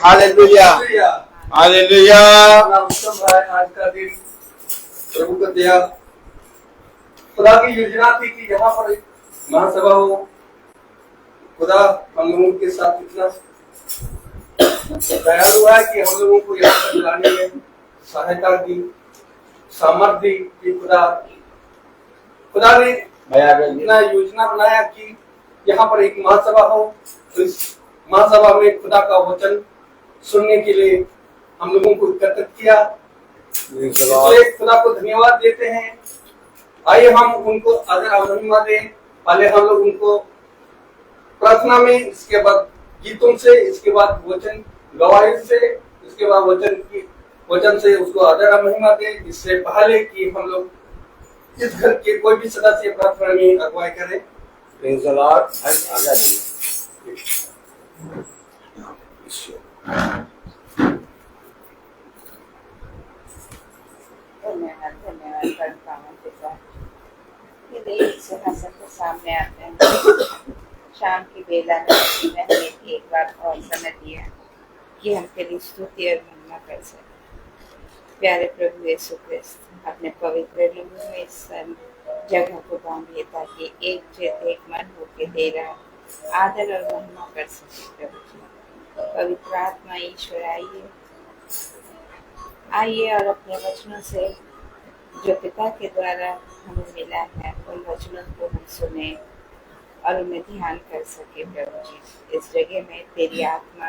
Hallelujah hallelujah. आज का दिन प्रभु का दिया खुदा की योजना थी कि यहाँ पर एक महासभा हो। खुदा हम लोगों के साथ इतना दयालु हुआ है कि हम लोगों को यहाँ पर लाने में सहायता दी, सामर्थ्य दी कि खुदा ने इतना योजना बनाया कि यहाँ पर एक महासभा हो। तो इस महासभा में खुदा का वचन सुनने के लिए हम लोगों को एकत्रित किया। इसलिए खुदा को धन्यवाद देते हैं। आइए हम उनको आदर और महिमा दें। पहले हम लोग उनको प्रार्थना में, इसके बाद गीतों से, इसके बाद वचन गवाही से, इसके बाद वचन से उसको आदर और महिमा दें। इससे पहले कि हम लोग इस घर के कोई भी सदस्य प्रार्थना में अगुवाई करें। Praise the Lord. सामने आते हैं। शाम की बेला में हमें एक बार और समय दिया कि हम तेरी स्तुति और महिमा कर सकें। प्यारे प्रभु यीशु क्रिस्त, अपने पवित्र लहू में इस जगह को बांधिए ताकि एक चित्त एक मन होके दे रहा आदर और महिमा कर सके। प्रभु जी, पवित्र आत्मा ईश्वर आइए और अपने वचनों से जो पिता के द्वारा हमें मिला है उन वचनों को हम सुने और उन्हें ध्यान कर सके। प्रभु जी, इस जगह में तेरी आत्मा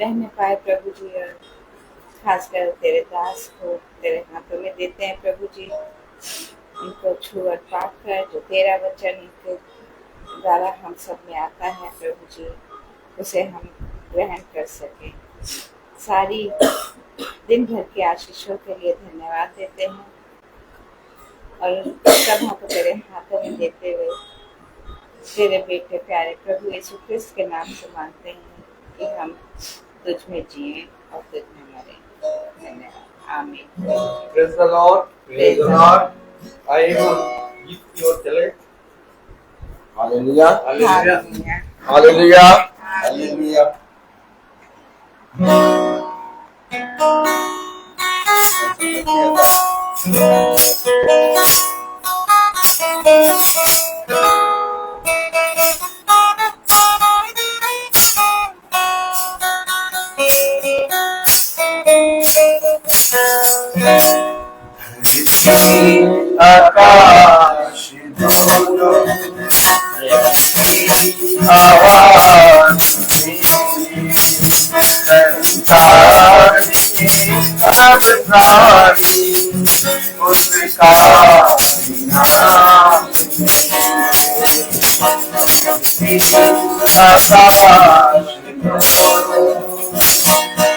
रहने पाए प्रभु जी, और खासकर तेरे दास को तेरे हाथों में देते हैं प्रभु जी। उनको छू और पाक कर जो तेरा वचन उनके द्वारा हम सब में आता है प्रभु जी, उसे हम ग्रहण कर सके। सारी दिन भर के आशीषों के लिए धन्यवाद देते हैं और सब हमको तेरे हाथों में देते हुए तेरे बेटे प्यारे प्रभु यीशु क्रिस्त के नाम से मांगते हैं कि हम तुझ में जिए और तुझ में मरे। धन्यवाद। आमीन। Praise the lord. Praise the lord. आइए हम गीत की ओर चले। Hallelujah hallelujah hallelujah hallelujah. आकाश दोनों आवाज संसार सब प्राणी उसका नाम। आकाश दोनों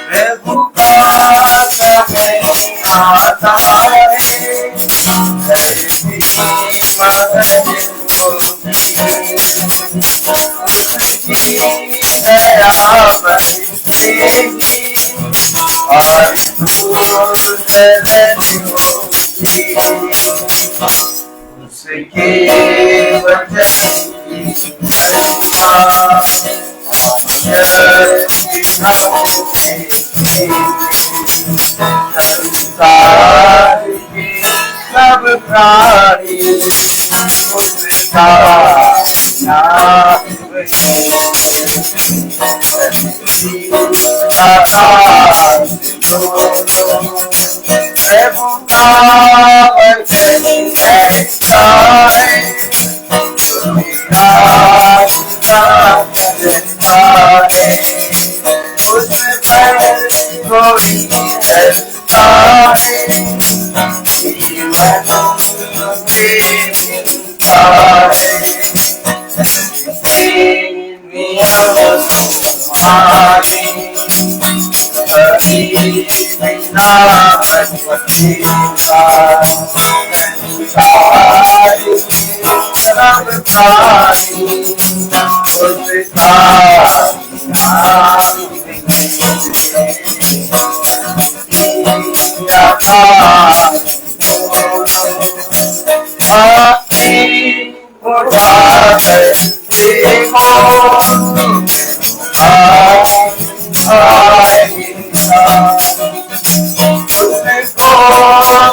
प्रभु का समय आता है। धरती मगन उसकी दया बरसेगी और दूर चलन होगी। उसके वचन की महिमा संसार के सब प्राणी उसका नाम आकाश दोनों प्रभु का वचन ऐसा है। उस पर कोई ऐसा है जीवन में मिलता है। हमारी कभी बिना सब प्राणी उसका नाम देखो उसको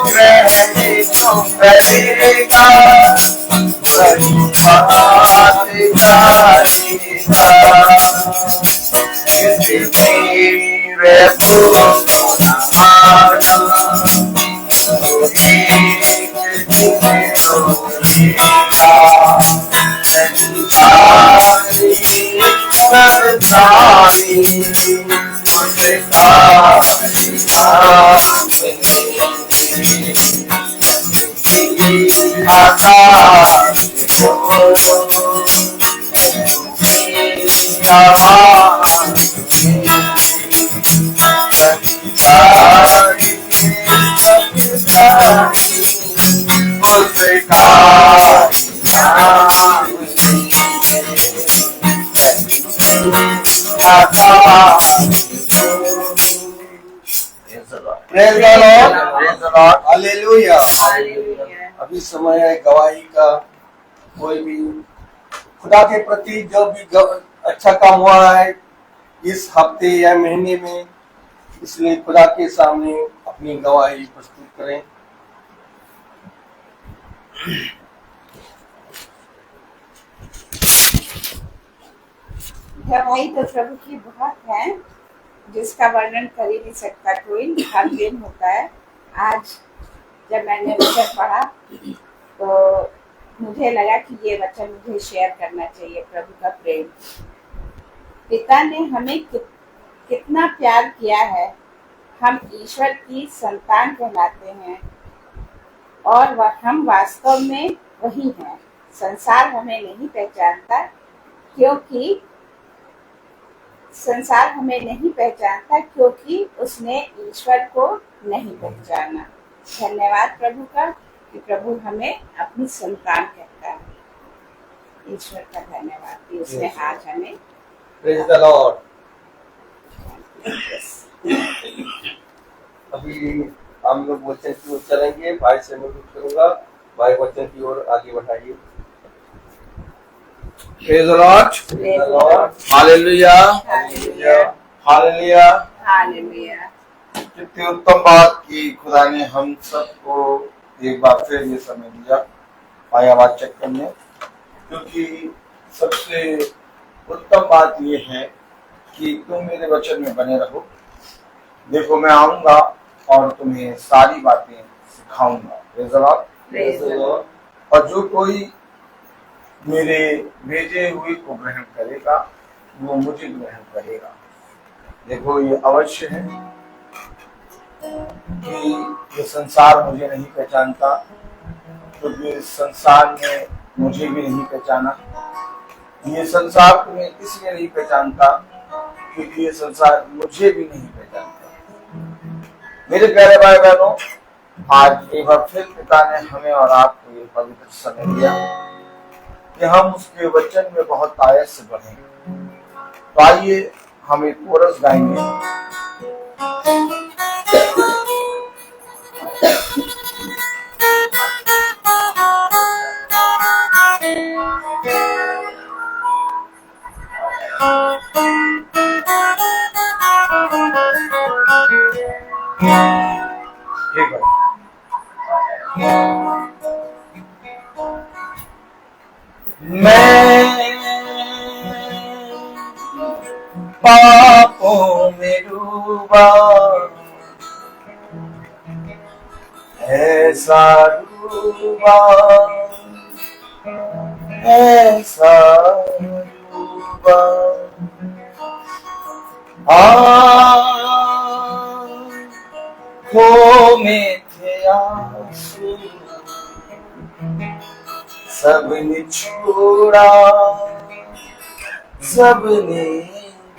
ग्रहण जो करेगा वही बात जानेगा। मेरे भूखों न माना तो एक दिन रोएगा। संसारी संसारी मुझे हालेलुया। अभी समय है गवाही का। कोई भी खुदा के प्रति जो भी अच्छा काम हुआ है इस हफ्ते या महीने में, इसलिए खुदा के सामने अपनी गवाही प्रस्तुत करें। गवाही तो प्रभु की बहुत है जिसका वर्णन कर ही नहीं सकता कोई। हर दिन होता है। आज जब मैंने वचन पढ़ा तो मुझे लगा कि ये वचन मुझे शेयर करना चाहिए। प्रभु का प्रेम, पिता ने हमें कितना प्यार किया है। हम ईश्वर की संतान कहलाते हैं और हम वास्तव में वही हैं। संसार हमें नहीं पहचानता क्योंकि उसने ईश्वर को नहीं पहचाना। धन्यवाद प्रभु का कि प्रभु हमें अपनी संतान कहता है। ईश्वर का धन्यवाद कि उसने आज हमें। Praise the Lord. अभी हम लोग वचन की ओर चलेंगे। भाई से मैं अनुरोध करूंगा, भाई वचन की ओर आगे बढ़ाइए। Praise the Lord. Hallelujah hallelujah hallelujah. कितनी उत्तम बात कि खुदा ने हम सबको एक बार फिर ये समय दिया भाई आवाज चेक करने। क्योंकि सबसे उत्तम बात ये है कि तुम मेरे वचन में बने रहो। देखो मैं आऊंगा और तुम्हें सारी बातें सिखाऊंगा। Praise the Lord. और जो कोई मेरे भेजे हुए को ग्रहण करेगा वो मुझे ग्रहण करेगा। देखो ये अवश्य है कि ये संसार मुझे नहीं पहचानता, क्योंकि इस संसार ने मुझे भी नहीं पहचाना। ये संसार तुम्हें इसलिए नहीं पहचानता क्योंकि ये संसार मुझे भी नहीं पहचानता। मेरे प्यारे भाई बहनों, आज एक बार फिर पिता ने हमें और आपको ये पवित्र समय दिया कि हम उसके वचन में बहुत आयत से बढ़े। तो आइए हम एक कोरस गाएंगे। ठीक है। मैं पापों में डूबा ऐसा डूबा ऐसा डूबा आँखों में थे आंसू सबने छोड़ा सबने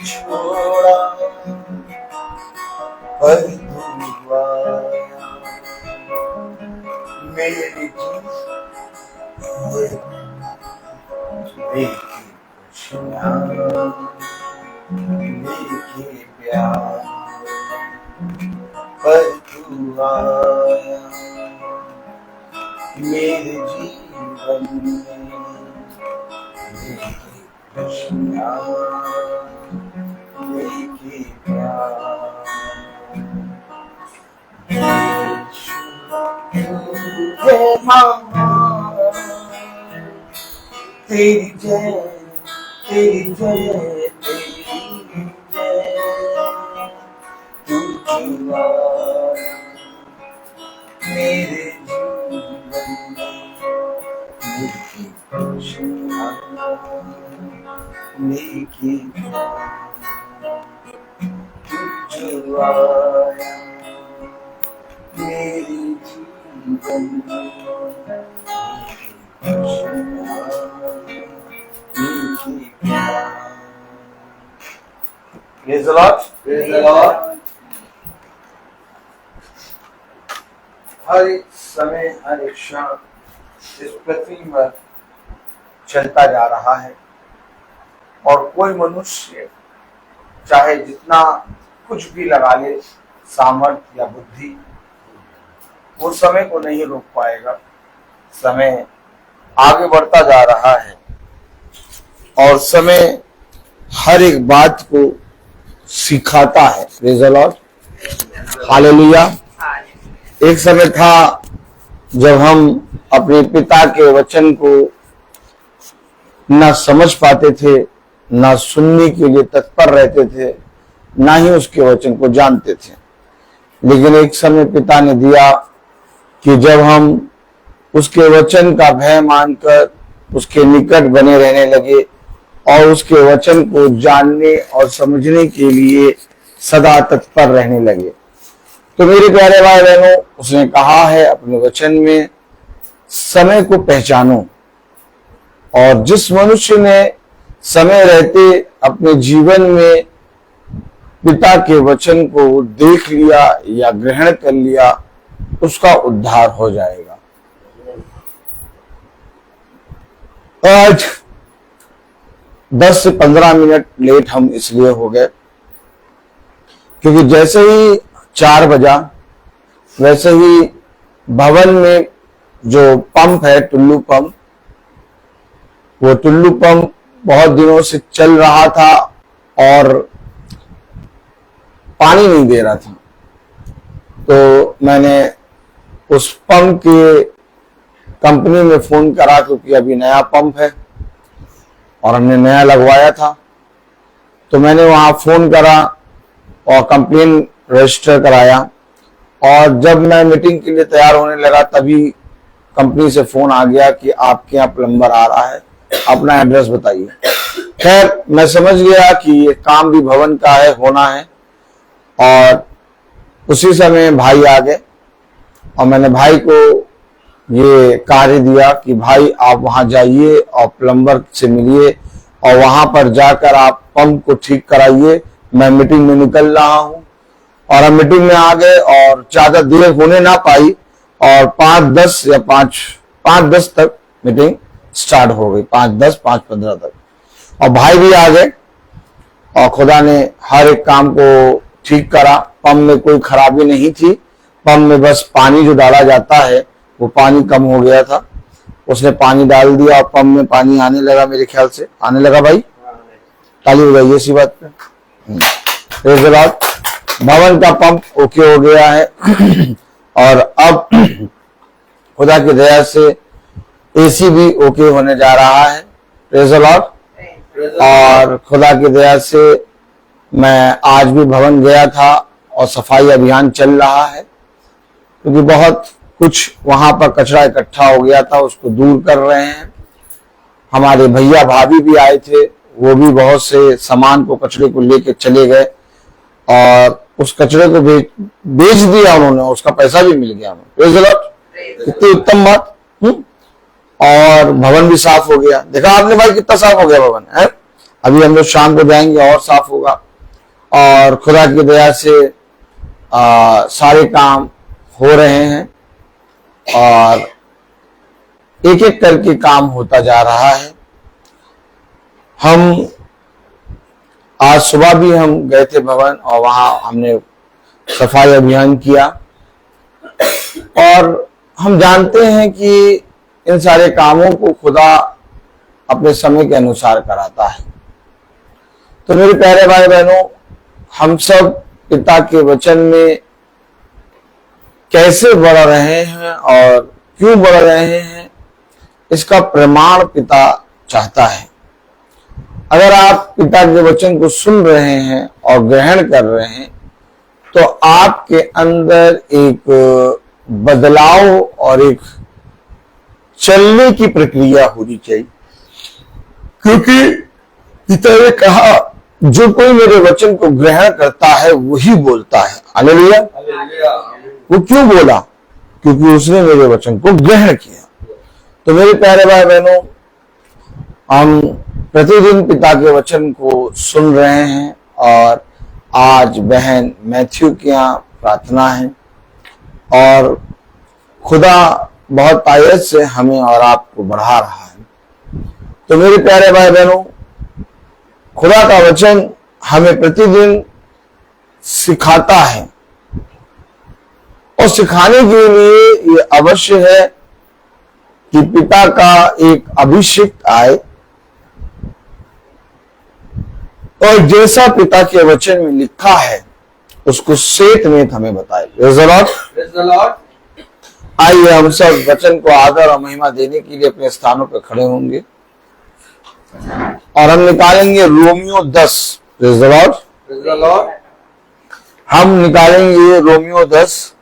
छोड़ा पर तू आया मेरी लेके प्यार पर तू आया मेरे जीवन में लेके खुशियाँ लेके प्यार महान, तेरी जय, तेरी जय, तेरी जय, तू जीवा मेरे जीवन में खुशियाँ लेके तू जीवा मेरे जीवन में खुशियाँ लेके। Praise the Lord. Praise the Lord. हर एक समय, हर एक क्षण इस पृथ्वी पर चलता जा रहा है और कोई मनुष्य चाहे जितना कुछ भी लगा ले, सामर्थ्य या बुद्धि, वो समय को नहीं रोक पाएगा। समय आगे बढ़ता जा रहा है और समय हर एक बात को सिखाता है। Praise the Lord, hallelujah. एक समय था जब हम अपने पिता के वचन को ना समझ पाते थे, ना सुनने के लिए तत्पर रहते थे, ना ही उसके वचन को जानते थे। लेकिन एक समय पिता ने दिया कि जब हम उसके वचन का भय मानकर उसके निकट बने रहने लगे और उसके वचन को जानने और समझने के लिए सदा तत्पर रहने लगे। तो मेरे प्यारे भाई बहनों, उसने कहा है अपने वचन में, समय को पहचानो। और जिस मनुष्य ने समय रहते अपने जीवन में पिता के वचन को देख लिया या ग्रहण कर लिया, उसका उद्धार हो जाएगा। आज 10 से 15 मिनट लेट हम इसलिए हो गए क्योंकि जैसे ही 4 बजा, वैसे ही भवन में जो पंप है, टुल्लू पंप, वो टुल्लू पंप बहुत दिनों से चल रहा था और पानी नहीं दे रहा था। तो मैंने उस पंप के कंपनी में फोन करा क्योंकि अभी नया पंप है और हमने नया लगवाया था। तो मैंने वहां फोन करा और कंप्लेन रजिस्टर कराया और जब मैं मीटिंग के लिए तैयार होने लगा तभी कंपनी से फोन आ गया कि आपके यहाँ प्लम्बर आ रहा है, अपना एड्रेस बताइए। खैर मैं समझ गया कि ये काम भी भवन का है, होना है। और उसी समय भाई आ गए और मैंने भाई को ये कार्य दिया कि भाई आप वहां जाइए और प्लम्बर से मिलिए और वहां पर जाकर आप पंप को ठीक कराइए। मैं मीटिंग में निकल रहा हूं। और हम मीटिंग में आ गए और ज्यादा देर होने ना पाई और 5:10 या 5:10 तक मीटिंग स्टार्ट हो गई। 5:10, 5:15 तक। और भाई भी आ गए और खुदा ने हर एक काम को ठीक करा। पंप में कोई खराबी नहीं थी। पंप में बस पानी जो डाला जाता है वो पानी कम हो गया था। उसने पानी डाल दिया और पंप में पानी आने लगा, मेरे ख्याल से आने लगा। भाई ताली बजाइए इसी बात पे। Praise the Lord. भवन का पंप ओके हो गया है और अब खुदा की दया से एसी भी ओके होने जा रहा है। Praise the Lord. और खुदा की दया से मैं आज भी भवन गया था और सफाई अभियान चल रहा है क्योंकि बहुत कुछ वहां पर कचरा इकट्ठा हो गया था, उसको दूर कर रहे हैं। हमारे भैया भाभी भी आए थे, वो भी बहुत से सामान को, कचरे को लेके चले गए और उस कचरे को बेच दिया उन्होंने, उसका पैसा भी मिल गया। Praise the Lord. कितनी उत्तम बात। और भवन भी साफ हो गया। देखा आपने भाई कितना साफ हो गया भवन है। अभी हम लोग शाम को जाएंगे और साफ होगा। और खुदा की दया से सारे काम हो रहे हैं और एक एक करके काम होता जा रहा है। हम आज सुबह भी हम गए थे भवन और वहां हमने सफाई अभियान किया और हम जानते हैं कि इन सारे कामों को खुदा अपने समय के अनुसार कराता है। तो मेरे प्यारे भाई बहनों, हम सब पिता के वचन में कैसे बढ़ रहे हैं और क्यों बढ़ रहे हैं, इसका प्रमाण पिता चाहता है। अगर आप पिता के वचन को सुन रहे हैं और ग्रहण कर रहे हैं तो आपके अंदर एक बदलाव और एक चलने की प्रक्रिया होनी चाहिए, क्योंकि पिता ने कहा जो कोई मेरे वचन को ग्रहण करता है वही बोलता है। हालेलुया। वो क्यों बोला? क्योंकि उसने मेरे वचन को ग्रहण किया। तो मेरे प्यारे भाई बहनों, हम प्रतिदिन पिता के वचन को सुन रहे हैं और आज बहन मैथ्यू के यहाँ प्रार्थना है और खुदा बहुत तायत से हमें और आपको बढ़ा रहा है। तो मेरे प्यारे भाई बहनों, खुदा का वचन हमें प्रतिदिन सिखाता है और सिखाने के लिए ये अवश्य है कि पिता का एक अभिषेक आए और जैसा पिता के वचन में लिखा है उसको सेठ में हमें बताए। Praise the lord. आइए हम सब वचन को आदर और महिमा देने के लिए अपने स्थानों पर खड़े होंगे और हम निकालेंगे रोमियो 10। Praise the Lord. हम निकालेंगे रोमियो 10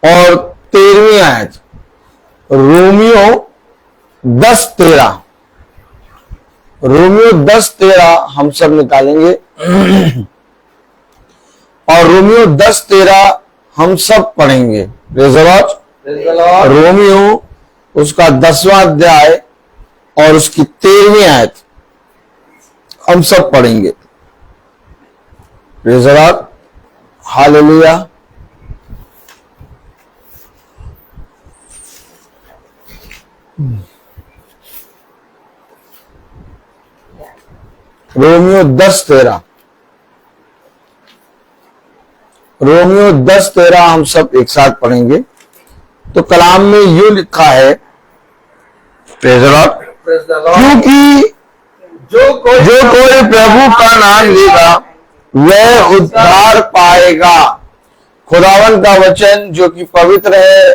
और 13वीं आयत। रोमियो 10:13। रोमियो 10:13 हम सब निकालेंगे और रोमियो 10:13 हम सब पढ़ेंगे। Praise the Lord. रोमियो उसका 10वां अध्याय और उसकी 13वीं आयत हम सब पढ़ेंगे। Praise the Lord. Hallelujah. Romeo 10:13। Romeo 10:13 हम सब एक साथ पढ़ेंगे। तो कलाम में यूं लिखा है, प्रेज़ द लॉर्ड, क्योंकि जो कोई प्रभु का नाम लेगा वह उद्धार पाएगा। खुदावन का वचन जो कि पवित्र है,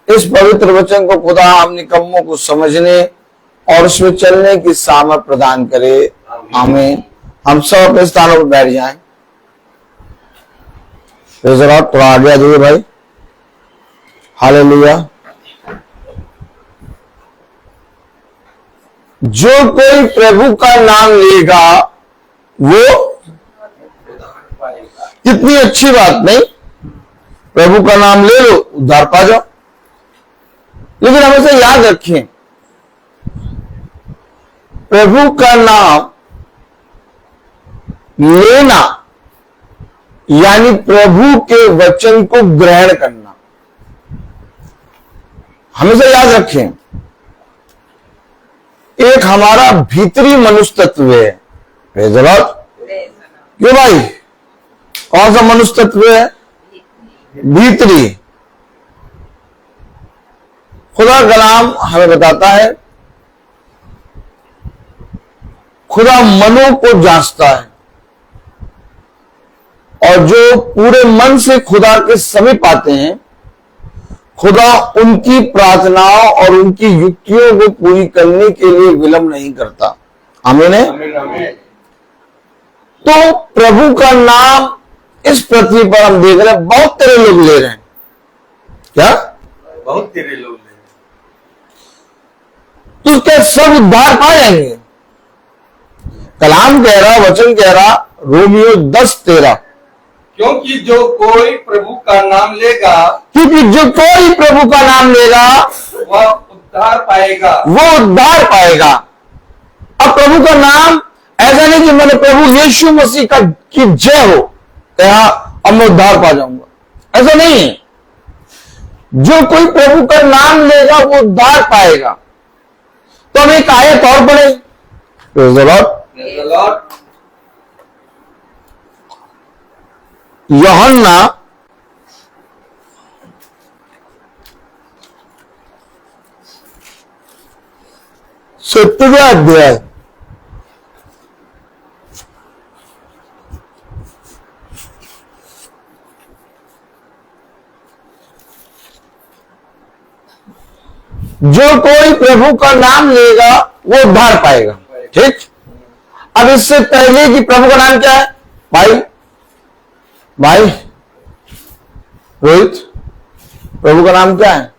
इस पवित्र वचन को खुदा हम निकम्मों को समझने और उसमें चलने की सामर्थ प्रदान करे। आमीन। हम सब अपने स्थानों पर बैठ जाएं। Praise the Lord. थोड़ा आगे आ जाइए भाई। हालेलुया। जो कोई प्रभु का नाम लेगा वो कितनी अच्छी बात नहीं? प्रभु का नाम ले लो, उद्धार पा जाओ। लेकिन हमेशा याद रखें, प्रभु का नाम लेना यानी प्रभु के वचन को ग्रहण करना। हमेशा याद रखें, एक हमारा भीतरी मनुष्य तत्व है। Praise the Lord. क्यों भाई? कौन सा मनुष्य तत्व है? भीतरी। खुदा कलाम हमें बताता है, खुदा मनों को जांचता है और जो पूरे मन से खुदा के समीप आते हैं, खुदा उनकी प्रार्थनाओं और उनकी युक्तियों को पूरी करने के लिए विलंब नहीं करता। आमीन है। तो प्रभु का नाम इस पृथ्वी पर हम देख रहे हैं, बहुत तेरे लोग ले रहे हैं। क्या? बहुत तेरे लोग ले। तो क्या सब उद्धार पा जाएंगे? कलाम कह रहा, वचन कह रहा, रोमियो 10:13, क्योंकि जो कोई प्रभु का नाम लेगा, क्योंकि जो कोई प्रभु का नाम लेगा वह उद्धार पाएगा। वो उद्धार पाएगा। अब प्रभु का नाम ऐसा नहीं कि मैंने प्रभु यीशु मसीह का की जय हो कहा अब मैं उद्धार पा जाऊंगा, ऐसा नहीं है। जो कोई प्रभु का नाम लेगा वो उद्धार पाएगा। तो हम एक आयत और पढ़े। Praise the Lord. यूहन्ना 17वां अध्याय जो कोई प्रभु का नाम लेगा वो उद्धार पाएगा। ठीक, अब इससे पहले कि प्रभु का नाम क्या है भाई? भाई रोहित, प्रभु का नाम क्या है?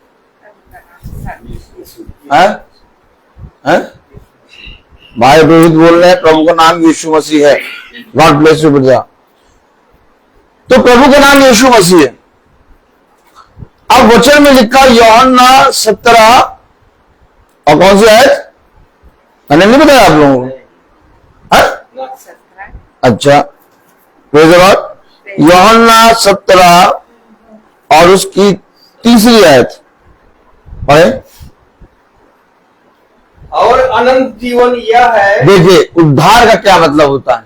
है? भाई रोहित बोल रहे हैं प्रभु का नाम यीशु मसीह है। God bless you brother. तो प्रभु का नाम यीशु मसीह है। अब वचन में लिखा यूहन्ना 17 और कौन सी आयत? मैंने नहीं बताया आप लोगों को? अच्छा, प्रेज़ द लॉर्ड। यूहन्ना 17 और उसकी 3री आयत पढ़े। और अनंत जीवन यह है। देखिए, उद्धार का क्या मतलब होता है?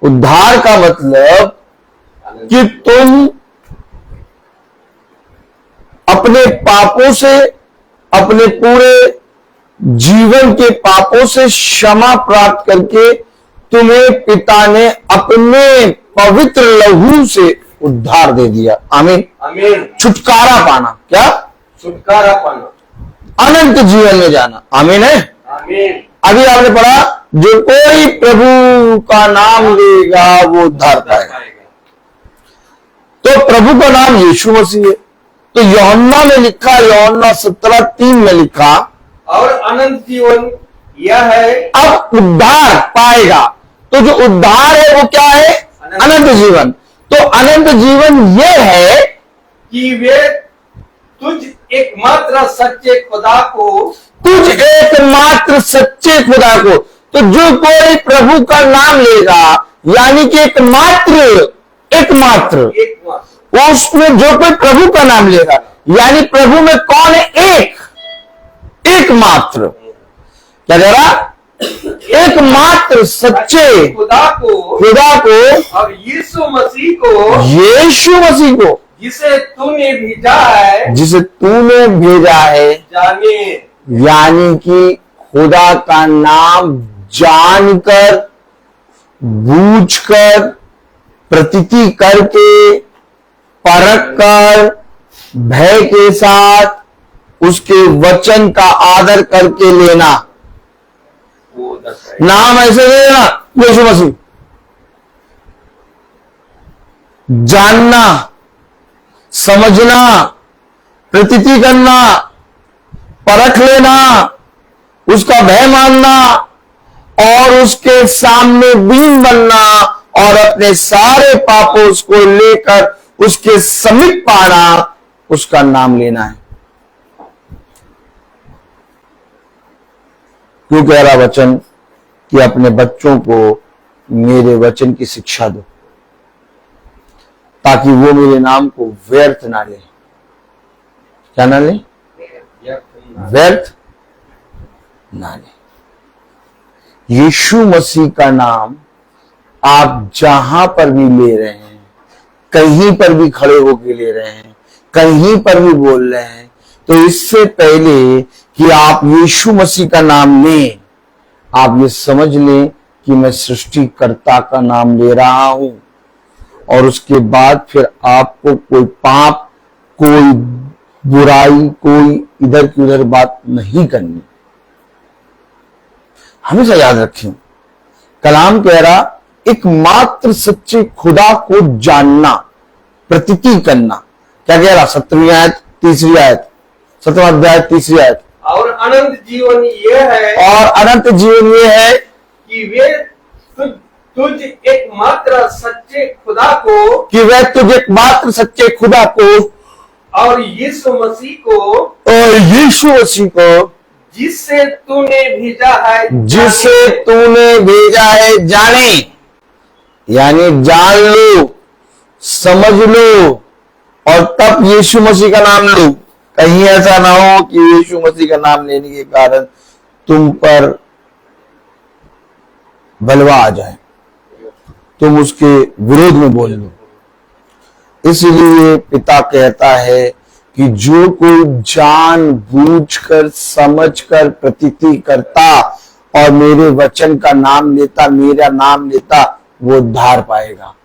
उद्धार का मतलब कि तुम अपने पापों से, अपने पूरे जीवन के पापों से क्षमा प्राप्त करके तुम्हें पिता ने अपने पवित्र लहू से उद्धार दे दिया। आमीन, आमीन। छुटकारा पाना। क्या? छुटकारा पाना, अनंत जीवन में जाना। आमीन है। आमीन। अभी आपने पढ़ा, जो कोई प्रभु का नाम लेगा वो उद्धार पाएगा। तो प्रभु का नाम यीशु मसीह है। तो यूहन्ना में लिखा, यूहन्ना 17:3 में लिखा, और अनंत जीवन यह है। अब उद्धार पाएगा। तो जो उद्धार है वो क्या है? अनंत जीवन। तो अनंत जीवन ये है कि वे तुझ एकमात्र सच्चे खुदा को, तुझ एकमात्र सच्चे खुदा को। तो जो कोई प्रभु का नाम लेगा, यानी कि एकमात्र, वो उसमें जो कोई प्रभु का नाम लेगा, यानी प्रभु में कौन है? एकमात्र। क्या कह रहा? एकमात्र सच्चे खुदा को और यीशु मसीह को, जिसे तूने भेजा है, जाने। यानी कि खुदा का नाम जानकर, बूझकर, प्रतीति करके, परख कर, भय के साथ उसके वचन का आदर करके लेना। नाम ऐसे लेना यीशु मसीह। जानना, समझना, प्रतीति करना, परख लेना, उसका भय मानना और उसके सामने बीन बनना और अपने सारे पापों को लेकर उसके समीप पाना, उसका नाम लेना है। क्यों कह रहा वचन कि अपने बच्चों को मेरे वचन की शिक्षा दो, ताकि वो मेरे नाम को व्यर्थ ना ले। क्या ना ले? व्यर्थ ना ले। यीशु मसीह का नाम आप जहां पर भी ले रहे हैं, कहीं पर भी खड़े होकर ले रहे हैं, कहीं पर भी बोल रहे हैं, तो इससे पहले कि आप यीशु मसीह का नाम लें, आप ये समझ लें कि मैं सृष्टिकर्ता का नाम ले रहा हूं। और उसके बाद फिर आपको कोई पाप, कोई बुराई, कोई इधर की उधर बात नहीं करनी। हमेशा याद रखें, कलाम कह रहा एकमात्र सच्चे खुदा को जानना, प्रतीति करना। क्या कह रहा? 17वीं आयत 3री आयत, 17वां अध्याय 3री आयत। और अनंत जीवन ये है, और अनंत जीवन ये है कि वे तुझ एकमात्र सच्चे खुदा को, कि वे तुझ एकमात्र सच्चे खुदा को और यीशु मसीह को, जिसे तूने भेजा है, जाने। यानी जान लो, समझ लो और तब यीशु मसीह का नाम लो। कहीं ऐसा ना हो कि यीशु मसीह का नाम लेने के कारण तुम पर बलवा आ जाए, तुम उसके विरोध में बोल लो। इसलिए पिता कहता है कि जो कोई जान बूझकर, समझकर, प्रतीति करता और मेरे वचन का नाम लेता, मेरा नाम लेता, वो उद्धार पाएगा।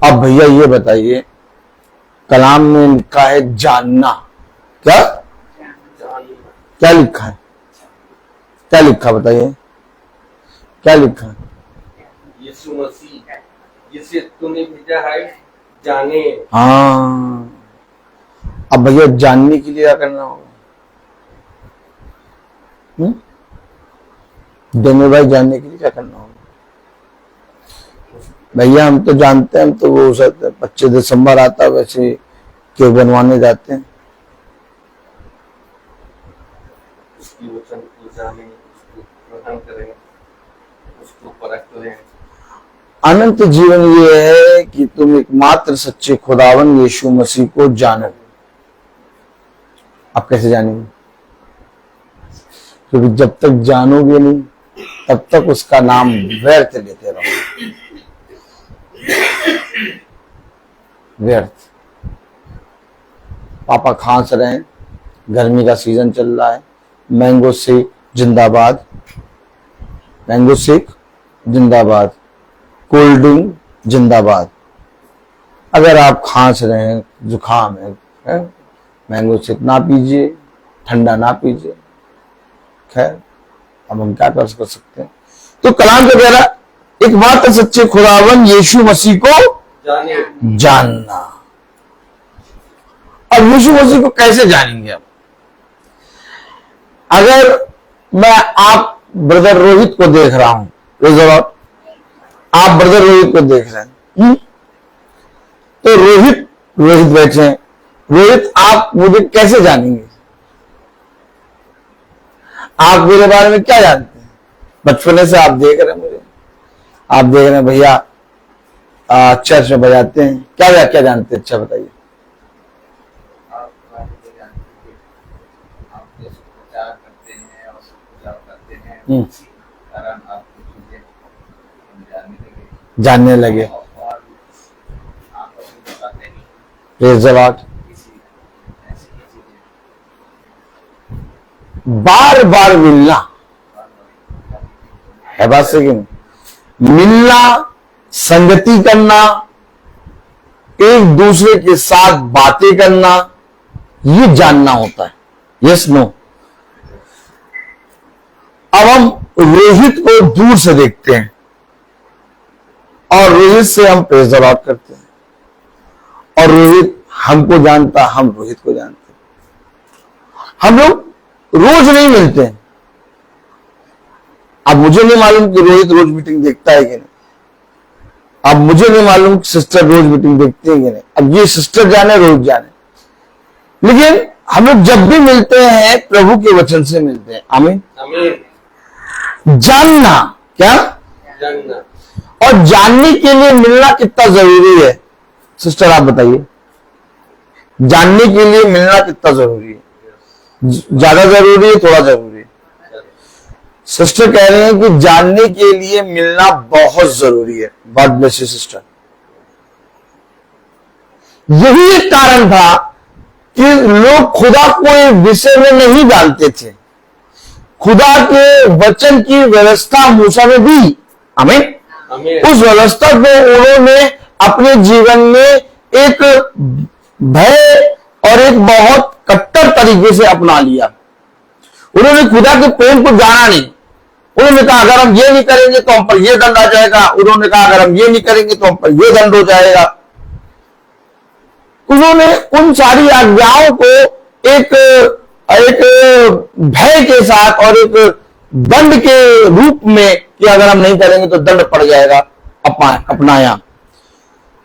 अब भैया ये बताइए, कलाम में लिखा है जानना। क्या? क्या लिखा है? क्या लिखा बताइए, क्या लिखा है? यीशु मसीह जिसे तूने भेजा है जाने। हाँ, अब भैया जानने के लिए क्या करना होगा? दोनों भाई जानने के लिए क्या करना होगा? भैया हम तो जानते हैं, हम तो वो 25 दिसंबर आता है वैसे केक बनवाने जाते हैं। उसकी वचन को जाने, उसको ग्रहण करें, उसको परख करें। अनंत जीवन ये है कि तुम एकमात्र सच्चे खुदावन यीशु मसीह को जानो। आप कैसे जानेंगे? क्योंकि जब तक जानोगे नहीं तब तक उसका नाम व्यर्थ लेते रहो, व्यर्थ। पापा खांस रहे हैं, गर्मी का सीजन चल रहा है, मैंगो शेक जिंदाबाद, मैंगो शेक जिंदाबाद, कोल्ड ड्रिंक जिंदाबाद। अगर आप खांस रहे हैं, जुकाम है, मैंगो शेक ना पीजिए, ठंडा ना पीजिए। खैर अब हम क्या कर सकते हैं? तो कलाम का कह रहा एकमात्र सच्चे खुदावन यीशु मसीह को जानना। अब यीशु मसीह को कैसे जानेंगे? अब अगर मैं आप ब्रदर रोहित को देख रहा हूं, आप ब्रदर रोहित को देख रहे हैं, तो रोहित बैठे हैं, रोहित आप मुझे कैसे जानेंगे? आप मेरे बारे में क्या जानते हैं? बचपने से आप देख रहे हैं मुझे, आप देख रहे हैं भैया चर्च में बजाते हैं, क्या क्या जानते हैं? अच्छा बताइए। जानने लगे। Praise the lord. बार बार मिलना है बात से कि नहीं? मिलना, संगति करना, एक दूसरे के साथ बातें करना, ये जानना होता है। Yes no. अब हम रोहित को दूर से देखते हैं और रोहित से हम प्रेज़ द लॉर्ड करते हैं, और रोहित हमको जानता, हम रोहित को जानते हैं। हम लोग रोज नहीं मिलते हैं। अब मुझे नहीं मालूम कि रोहित रोज मीटिंग देखता है कि नहीं, अब मुझे नहीं मालूम कि सिस्टर रोज मीटिंग देखती है कि नहीं। अब ये सिस्टर जाने, रोहित जाने, लेकिन हम लोग जब भी मिलते हैं प्रभु के वचन से मिलते हैं। आमीन। जानना, क्या जानना, और जानने के लिए मिलना कितना जरूरी है? सिस्टर आप बताइए, जानने के लिए मिलना कितना जरूरी है? ज्यादा जरूरी है, थोड़ा जरूरी है? सिस्टर कह रहे हैं कि जानने के लिए मिलना बहुत जरूरी है। God bless you sister. यही एक कारण था कि लोग खुदा को एक विषय में नहीं जानते थे। खुदा के वचन की व्यवस्था मूसा में दी, आमीन। उस व्यवस्था को उन्होंने अपने जीवन में एक भय और एक बहुत कट्टर तरीके से अपना लिया। उन्होंने खुदा के प्रेम को जाना नहीं। उन्होंने कहा अगर हम ये नहीं करेंगे तो हम पर ये दंड आ जाएगा। उन्होंने कहा अगर हम ये नहीं करेंगे तो हम पर ये दंड हो जाएगा। उन्होंने उन सारी आज्ञाओं को एक भय के साथ और एक दंड के रूप में कि अगर हम नहीं करेंगे तो दंड पड़ जाएगा अपनाया।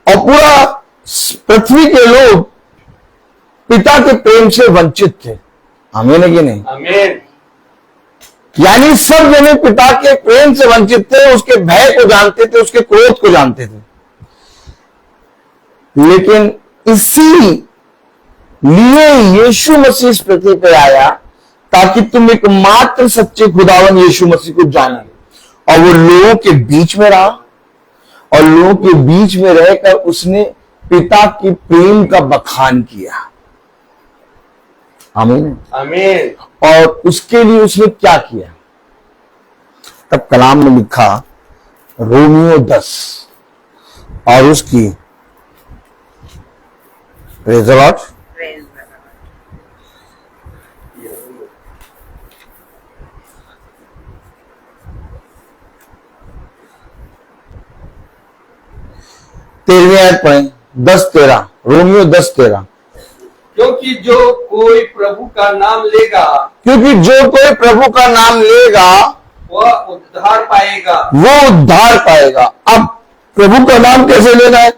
और पूरा पृथ्वी के लोग पिता के प्रेम से वंचित थे। आमीन है कि नहीं? आमीन। यानी सब जने पिता के प्रेम से वंचित थे, उसके भय को जानते थे, उसके क्रोध को जानते थे। लेकिन इसी लिए यीशु मसीह इस पृथ्वी पर आया ताकि तुम एकमात्र सच्चे खुदावन यीशु मसीह को जाने। और वो लोगों के बीच में रहा और लोगों के बीच में रहकर उसने पिता के प्रेम का बखान किया। आमीन आमीन। और उसके लिए उसने क्या किया? तब कलाम में लिखा रोमियो 10 और उसकी प्रेज़ द लॉर्ड 13वीं आयत पढ़ें, 10:13, रोमियो 10:13। क्योंकि जो कोई प्रभु का नाम लेगा क्योंकि जो कोई प्रभु का नाम लेगा वह उद्धार पाएगा। वो उद्धार पाएगा। अब प्रभु का नाम कैसे लेना है?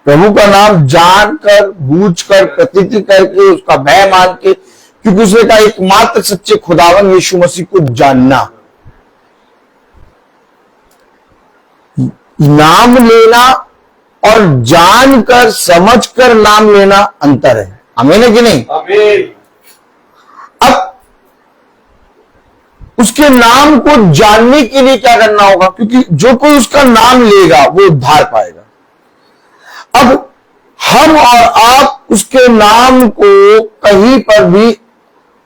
प्रभु का नाम जानकर, बूझकर, प्रतीति करके, उसका भय मान के, क्योंकि उसने कहा एकमात्र सच्चे खुदावन यीशु मसीह को जानना। नाम लेना और जानकर, समझकर नाम लेना अंतर है। आमीन है कि नहीं? आमीन। अब उसके नाम को जानने के लिए क्या करना होगा? क्योंकि जो कोई उसका नाम लेगा वो उद्धार पाएगा। अब हम और आप उसके नाम को कहीं पर भी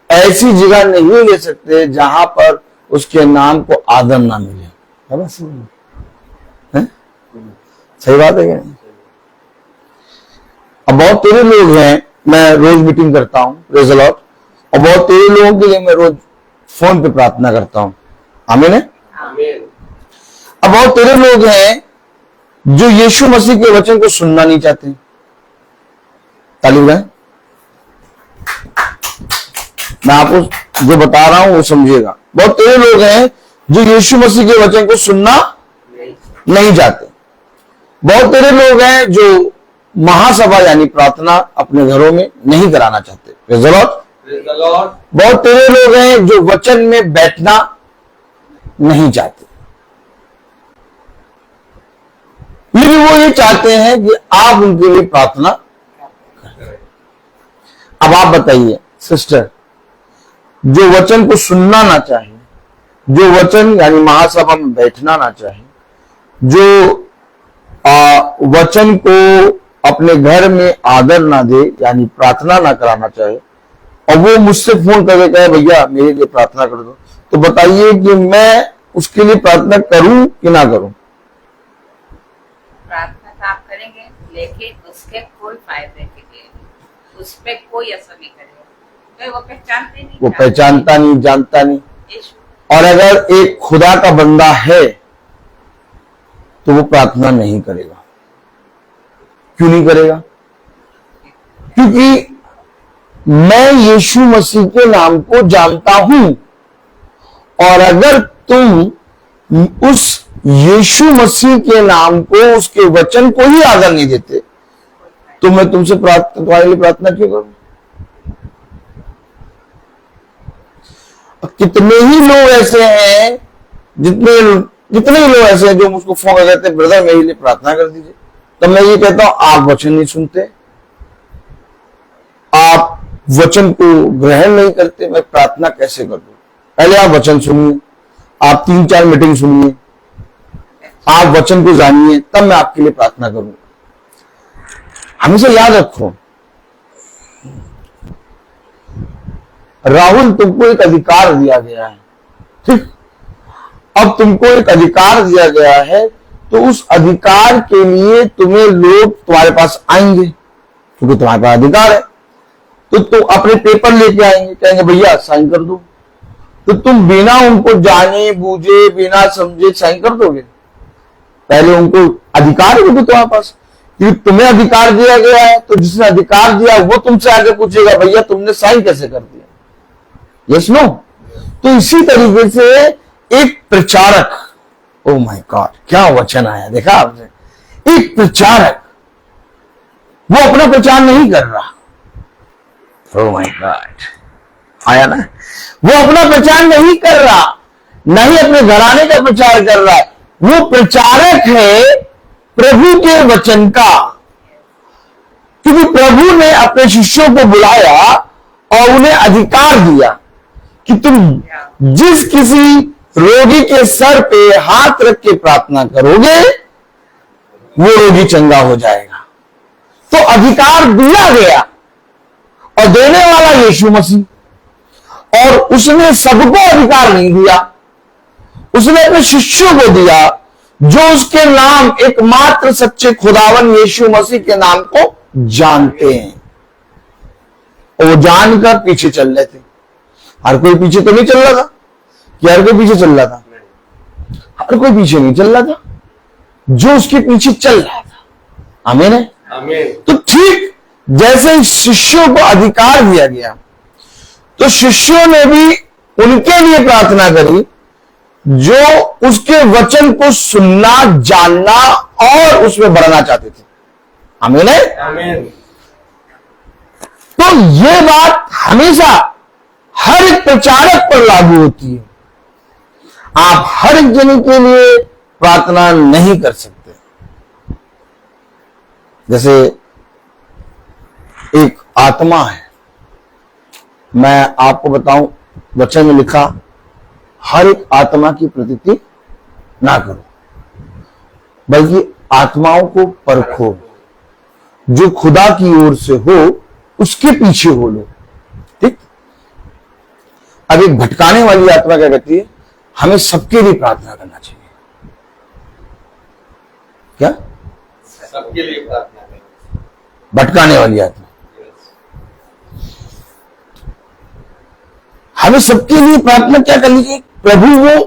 ऐसी जगह नहीं ले सकते जहां पर उसके नाम को आदर ना मिले। है ना? सही बात है क्या? अब बहुत तेरे लोग हैं, मैं रोज मीटिंग करता हूं, प्रेज़ द लॉर्ड, और बहुत तेरे लोगों के लिए मैं रोज फोन पे प्रार्थना करता हूं। आमीन है? आमीन। अब बहुत तेरे लोग हैं जो यीशु मसीह के वचन को सुनना नहीं चाहते। ताली बजाएं। मैं आपको जो बता रहा हूं वो समझिएगा। बहुत तेरे लोग हैं जो यीशु मसीह के वचन को सुनना नहीं चाहते। बहुत तेरे लोग हैं जो महासभा यानी प्रार्थना अपने घरों में नहीं कराना चाहते। Praise the lord. Praise the Lord. बहुत तेरे लोग हैं जो वचन में बैठना नहीं चाहते, लेकिन वो ये चाहते हैं कि आप उनके लिए प्रार्थना करें। अब आप बताइए सिस्टर, जो वचन को सुनना ना चाहे, जो वचन यानी महासभा में बैठना ना चाहे, जो वचन को अपने घर में आदर ना दे यानी प्रार्थना ना कराना चाहे, और वो मुझसे फोन करके कहे भैया मेरे लिए प्रार्थना कर दो, तो बताइए कि मैं उसके लिए प्रार्थना करूं कि ना करूं? प्रार्थना तो आप करेंगे, लेकिन उसके कोई फायदे के लिए उस पर कोई असर नहीं करेगा। तो वो पहचानते नहीं, वो पहचानता नहीं, जानता नहीं। यीशु। और अगर एक खुदा का बंदा है तो वो प्रार्थना नहीं करेगा। क्यों नहीं करेगा? क्योंकि मैं यीशु मसीह के नाम को जानता हूं, और अगर तुम उस यीशु मसीह के नाम को, उसके वचन को ही आदर नहीं देते, तो मैं तुमसे तुम्हारे लिए प्रार्थना क्यों करूं? कितने ही लोग ऐसे हैं, जितने ही लोग ऐसे हैं जो मुझको फोन कर कहते हैं ब्रदर मेरे लिए प्रार्थना कर दीजिए। तो मैं ये कहता हूं आप वचन नहीं सुनते, आप वचन को ग्रहण नहीं करते, मैं प्रार्थना कैसे कर दूं? पहले आप वचन सुनिए, आप 3-4 मीटिंग सुनिए, आप वचन को जानिए, तब मैं आपके लिए प्रार्थना करूंगा। हमेशा याद रखो, राहुल तुमको एक अधिकार दिया गया है, ठीक? अब तुमको एक अधिकार दिया गया है, तो उस अधिकार के लिए तुम्हें लोग तुम्हारे पास आएंगे, क्योंकि तुम्हारे पास अधिकार है। तो तुम अपने पेपर लेके आएंगे, कहेंगे भैया साइन कर दो, तो तुम बिना उनको जाने बूझे, बिना समझे साइन कर दोगे? पहले उनको अधिकार है क्योंकि तुम्हारे पास, क्योंकि तुम्हें अधिकार दिया गया है, तो जिसने अधिकार दिया वो तुमसे आगे पूछेगा भैया तुमने साइन कैसे कर दिया? Yes no? तो इसी तरीके से एक प्रचारक, ओ माय गॉड क्या वचन आया, देखा आपने? एक प्रचारक वो अपना प्रचार नहीं कर रहा, ओ माय गॉड आया ना? वो अपना प्रचार नहीं कर रहा, नहीं अपने घराने का प्रचार कर रहा है, वो प्रचारक है प्रभु के वचन का। क्योंकि प्रभु ने अपने शिष्यों को बुलाया और उन्हें अधिकार दिया कि तुम जिस किसी रोगी के सर पे हाथ रख के प्रार्थना करोगे वो रोगी चंगा हो जाएगा। तो अधिकार दिया गया और देने वाला यीशु मसीह, और उसने सबको अधिकार नहीं दिया, उसने अपने शिष्यों को दिया जो उसके नाम एकमात्र सच्चे खुदावन यीशु मसीह के नाम को जानते हैं। और वो जानकर पीछे चल रहे थे। हर कोई पीछे तो नहीं चल रहा था कि हर कोई पीछे चल रहा था, हर कोई पीछे नहीं चल रहा था। जो उसके पीछे चल रहा था। आमीन है। आमीन। तो ठीक जैसे शिष्यों को अधिकार दिया गया, तो शिष्यों ने भी उनके लिए प्रार्थना करी जो उसके वचन को सुनना, जानना और उसमें बढ़ना चाहते थे। आमीन है। आमीन। तो ये बात हमेशा हर एक प्रचारक पर लागू होती है। आप हर एक जन के लिए प्रार्थना नहीं कर सकते। जैसे एक आत्मा है, मैं आपको बताऊं, वचन में लिखा, हर एक आत्मा की प्रतीति ना करो, बल्कि आत्माओं को परखो, जो खुदा की ओर से हो उसके पीछे हो लो। ठीक। अब एक भटकाने वाली आत्मा क्या कहती है? हमें सबके लिए प्रार्थना करना चाहिए। क्या? सबके लिए प्रार्थना करें। भटकाने वाली आत्मा हमें सबके लिए प्रार्थना क्या करनी चाहिए? प्रभु वो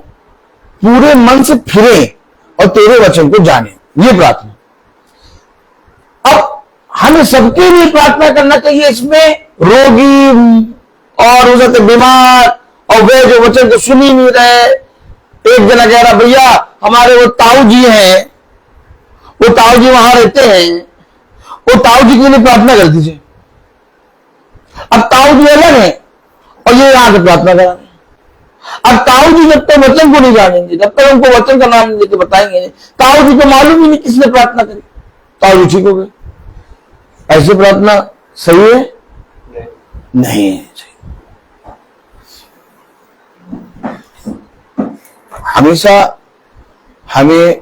पूरे मन से फिरे और तेरे वचन को जाने, ये प्रार्थना। अब हमें सबके लिए प्रार्थना करना चाहिए। इसमें रोगी और हो सकते बीमार और वे जो वचन को सुन ही नहीं रहे। एक जना कह रहा, भैया हमारे वो ताऊ जी हैं, वो ताऊ जी वहां रहते हैं, वो ताऊ जी के लिए प्रार्थना कर दीजिए। अब ताऊ जी अलग है और ये यहां से प्रार्थना करा। अब ताऊ जी जब तक वचन को नहीं जानेंगे, जब तक उनको वचन का नाम लेके बताएंगे नहीं, ताऊ जी को मालूम ही नहीं किसने प्रार्थना करी, ताऊ जी ठीक हो गए। ऐसी प्रार्थना सही है? नहीं है सही। हमेशा हमें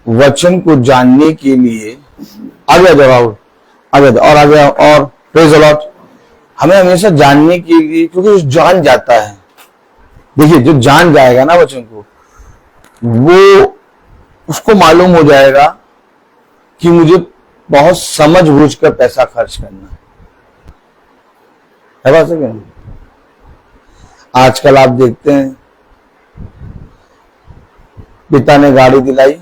वचन को जानने के लिए आगे जवाब आगे और प्रेज द लॉर्ड, हमें हमेशा जानने के लिए, क्योंकि जो जान जाता है, देखिए जो जान जाएगा ना वचन को, वो उसको मालूम हो जाएगा कि मुझे बहुत समझ बूझ कर पैसा खर्च करना है। बात है क्या? आजकल आप देखते हैं, पिता ने गाड़ी दिलाई,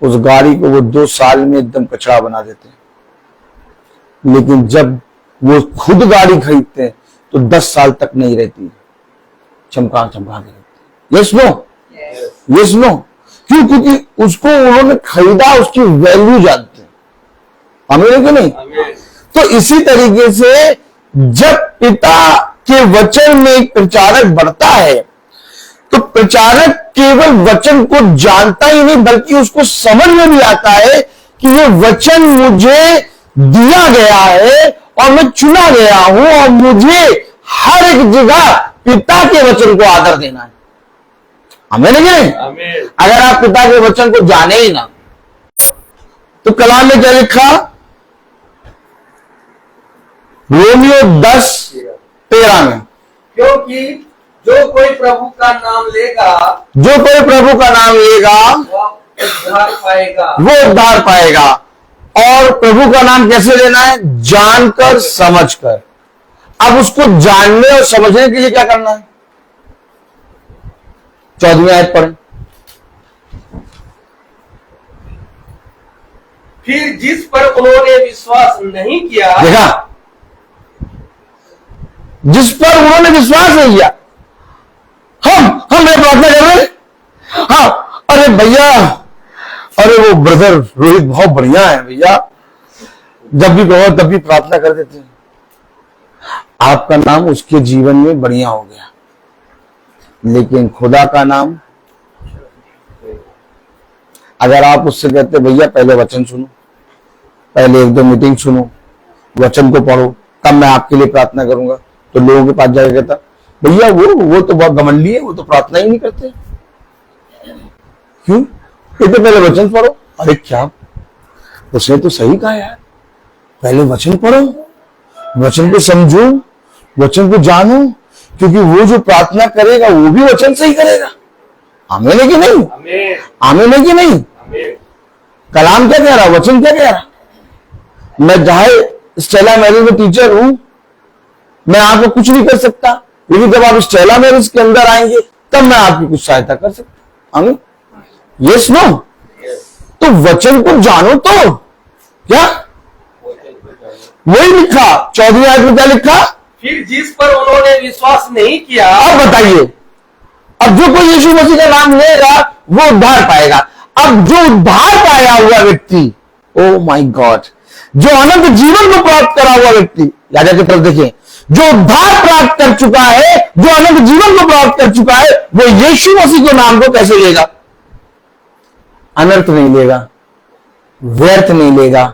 उस गाड़ी को वो 2 साल में एकदम कचरा बना देते हैं, लेकिन जब वो खुद गाड़ी खरीदते हैं तो 10 साल तक नहीं रहती, चमका चमका के रहती। Yes no? Yes no? क्यों? क्योंकि उसको उन्होंने खरीदा, उसकी वैल्यू जानते हैं। आमीन कि नहीं? तो इसी तरीके से जब पिता के वचन में एक प्रचारक बढ़ता है, तो प्रचारक केवल वचन को जानता ही नहीं, बल्कि उसको समझ में भी आता है कि ये वचन मुझे दिया गया है और मैं चुना गया हूं, और मुझे हर एक जगह पिता के वचन को आदर देना है। आमीन है कि नहीं? अगर आप पिता के वचन को जाने ही ना, तो कलाम में क्या लिखा? रोमियो 10:13 में, क्योंकि जो कोई प्रभु का नाम लेगा, जो कोई प्रभु का नाम लेगा वो उद्धार पाएगा। वो उद्धार पाएगा। और प्रभु का नाम कैसे लेना है? जानकर, समझकर। अब उसको जानने और समझने के लिए क्या करना है? 14वीं आयत पढ़ें। फिर जिस पर उन्होंने विश्वास नहीं किया, देखा, जिस पर उन्होंने विश्वास नहीं किया, हम प्रार्थना कर रहे हैं। हाँ, अरे भैया, अरे वो ब्रदर रोहित बहुत बढ़िया है भैया, जब भी कहो तब भी प्रार्थना कर देते हैं। आपका नाम उसके जीवन में बढ़िया हो गया, लेकिन खुदा का नाम, अगर आप उससे कहते भैया पहले वचन सुनो, पहले 1-2 मीटिंग सुनो, वचन को पढ़ो, तब मैं आपके लिए प्रार्थना करूंगा, तो लोगों के पास जाकर कहता भैया वो तो बहुत घमंडी है, वो तो प्रार्थना ही नहीं करते। क्यों? ये तो पहले वचन पढ़ो। अरे क्या, उसने तो सही कहा यार, पहले वचन पढ़ो, वचन को समझो, वचन को जानो, क्योंकि वो जो प्रार्थना करेगा वो भी वचन से ही करेगा। आमीन है कि नहीं? आमीन है कि नहीं? कलाम क्या कह रहा, वचन क्या कह रहा? मैं चाहे स्टेला मैरिज में टीचर हूं, मैं आपको कुछ नहीं कर सकता, लेकिन जब आप स्टेला मैरिज के अंदर आएंगे तब मैं आपकी कुछ सहायता कर सकता। आमीन? Yes no? तो वचन को जानो तो क्या, वही लिखा 14वीं आयत में क्या लिखा, फिर जिस पर उन्होंने विश्वास नहीं किया। अब बताइए, अब जो कोई यीशु मसीह का नाम लेगा वो उद्धार पाएगा। अब जो उद्धार पाया हुआ व्यक्ति, ओ माय गॉड, जो अनंत जीवन को प्राप्त करा हुआ व्यक्ति, राजा की तरफ देखिए, जो उद्धार प्राप्त कर चुका है, जो अनंत जीवन को प्राप्त कर चुका है, वो यीशु मसीह के नाम को कैसे लेगा? अनर्थ नहीं लेगा, व्यर्थ नहीं लेगा।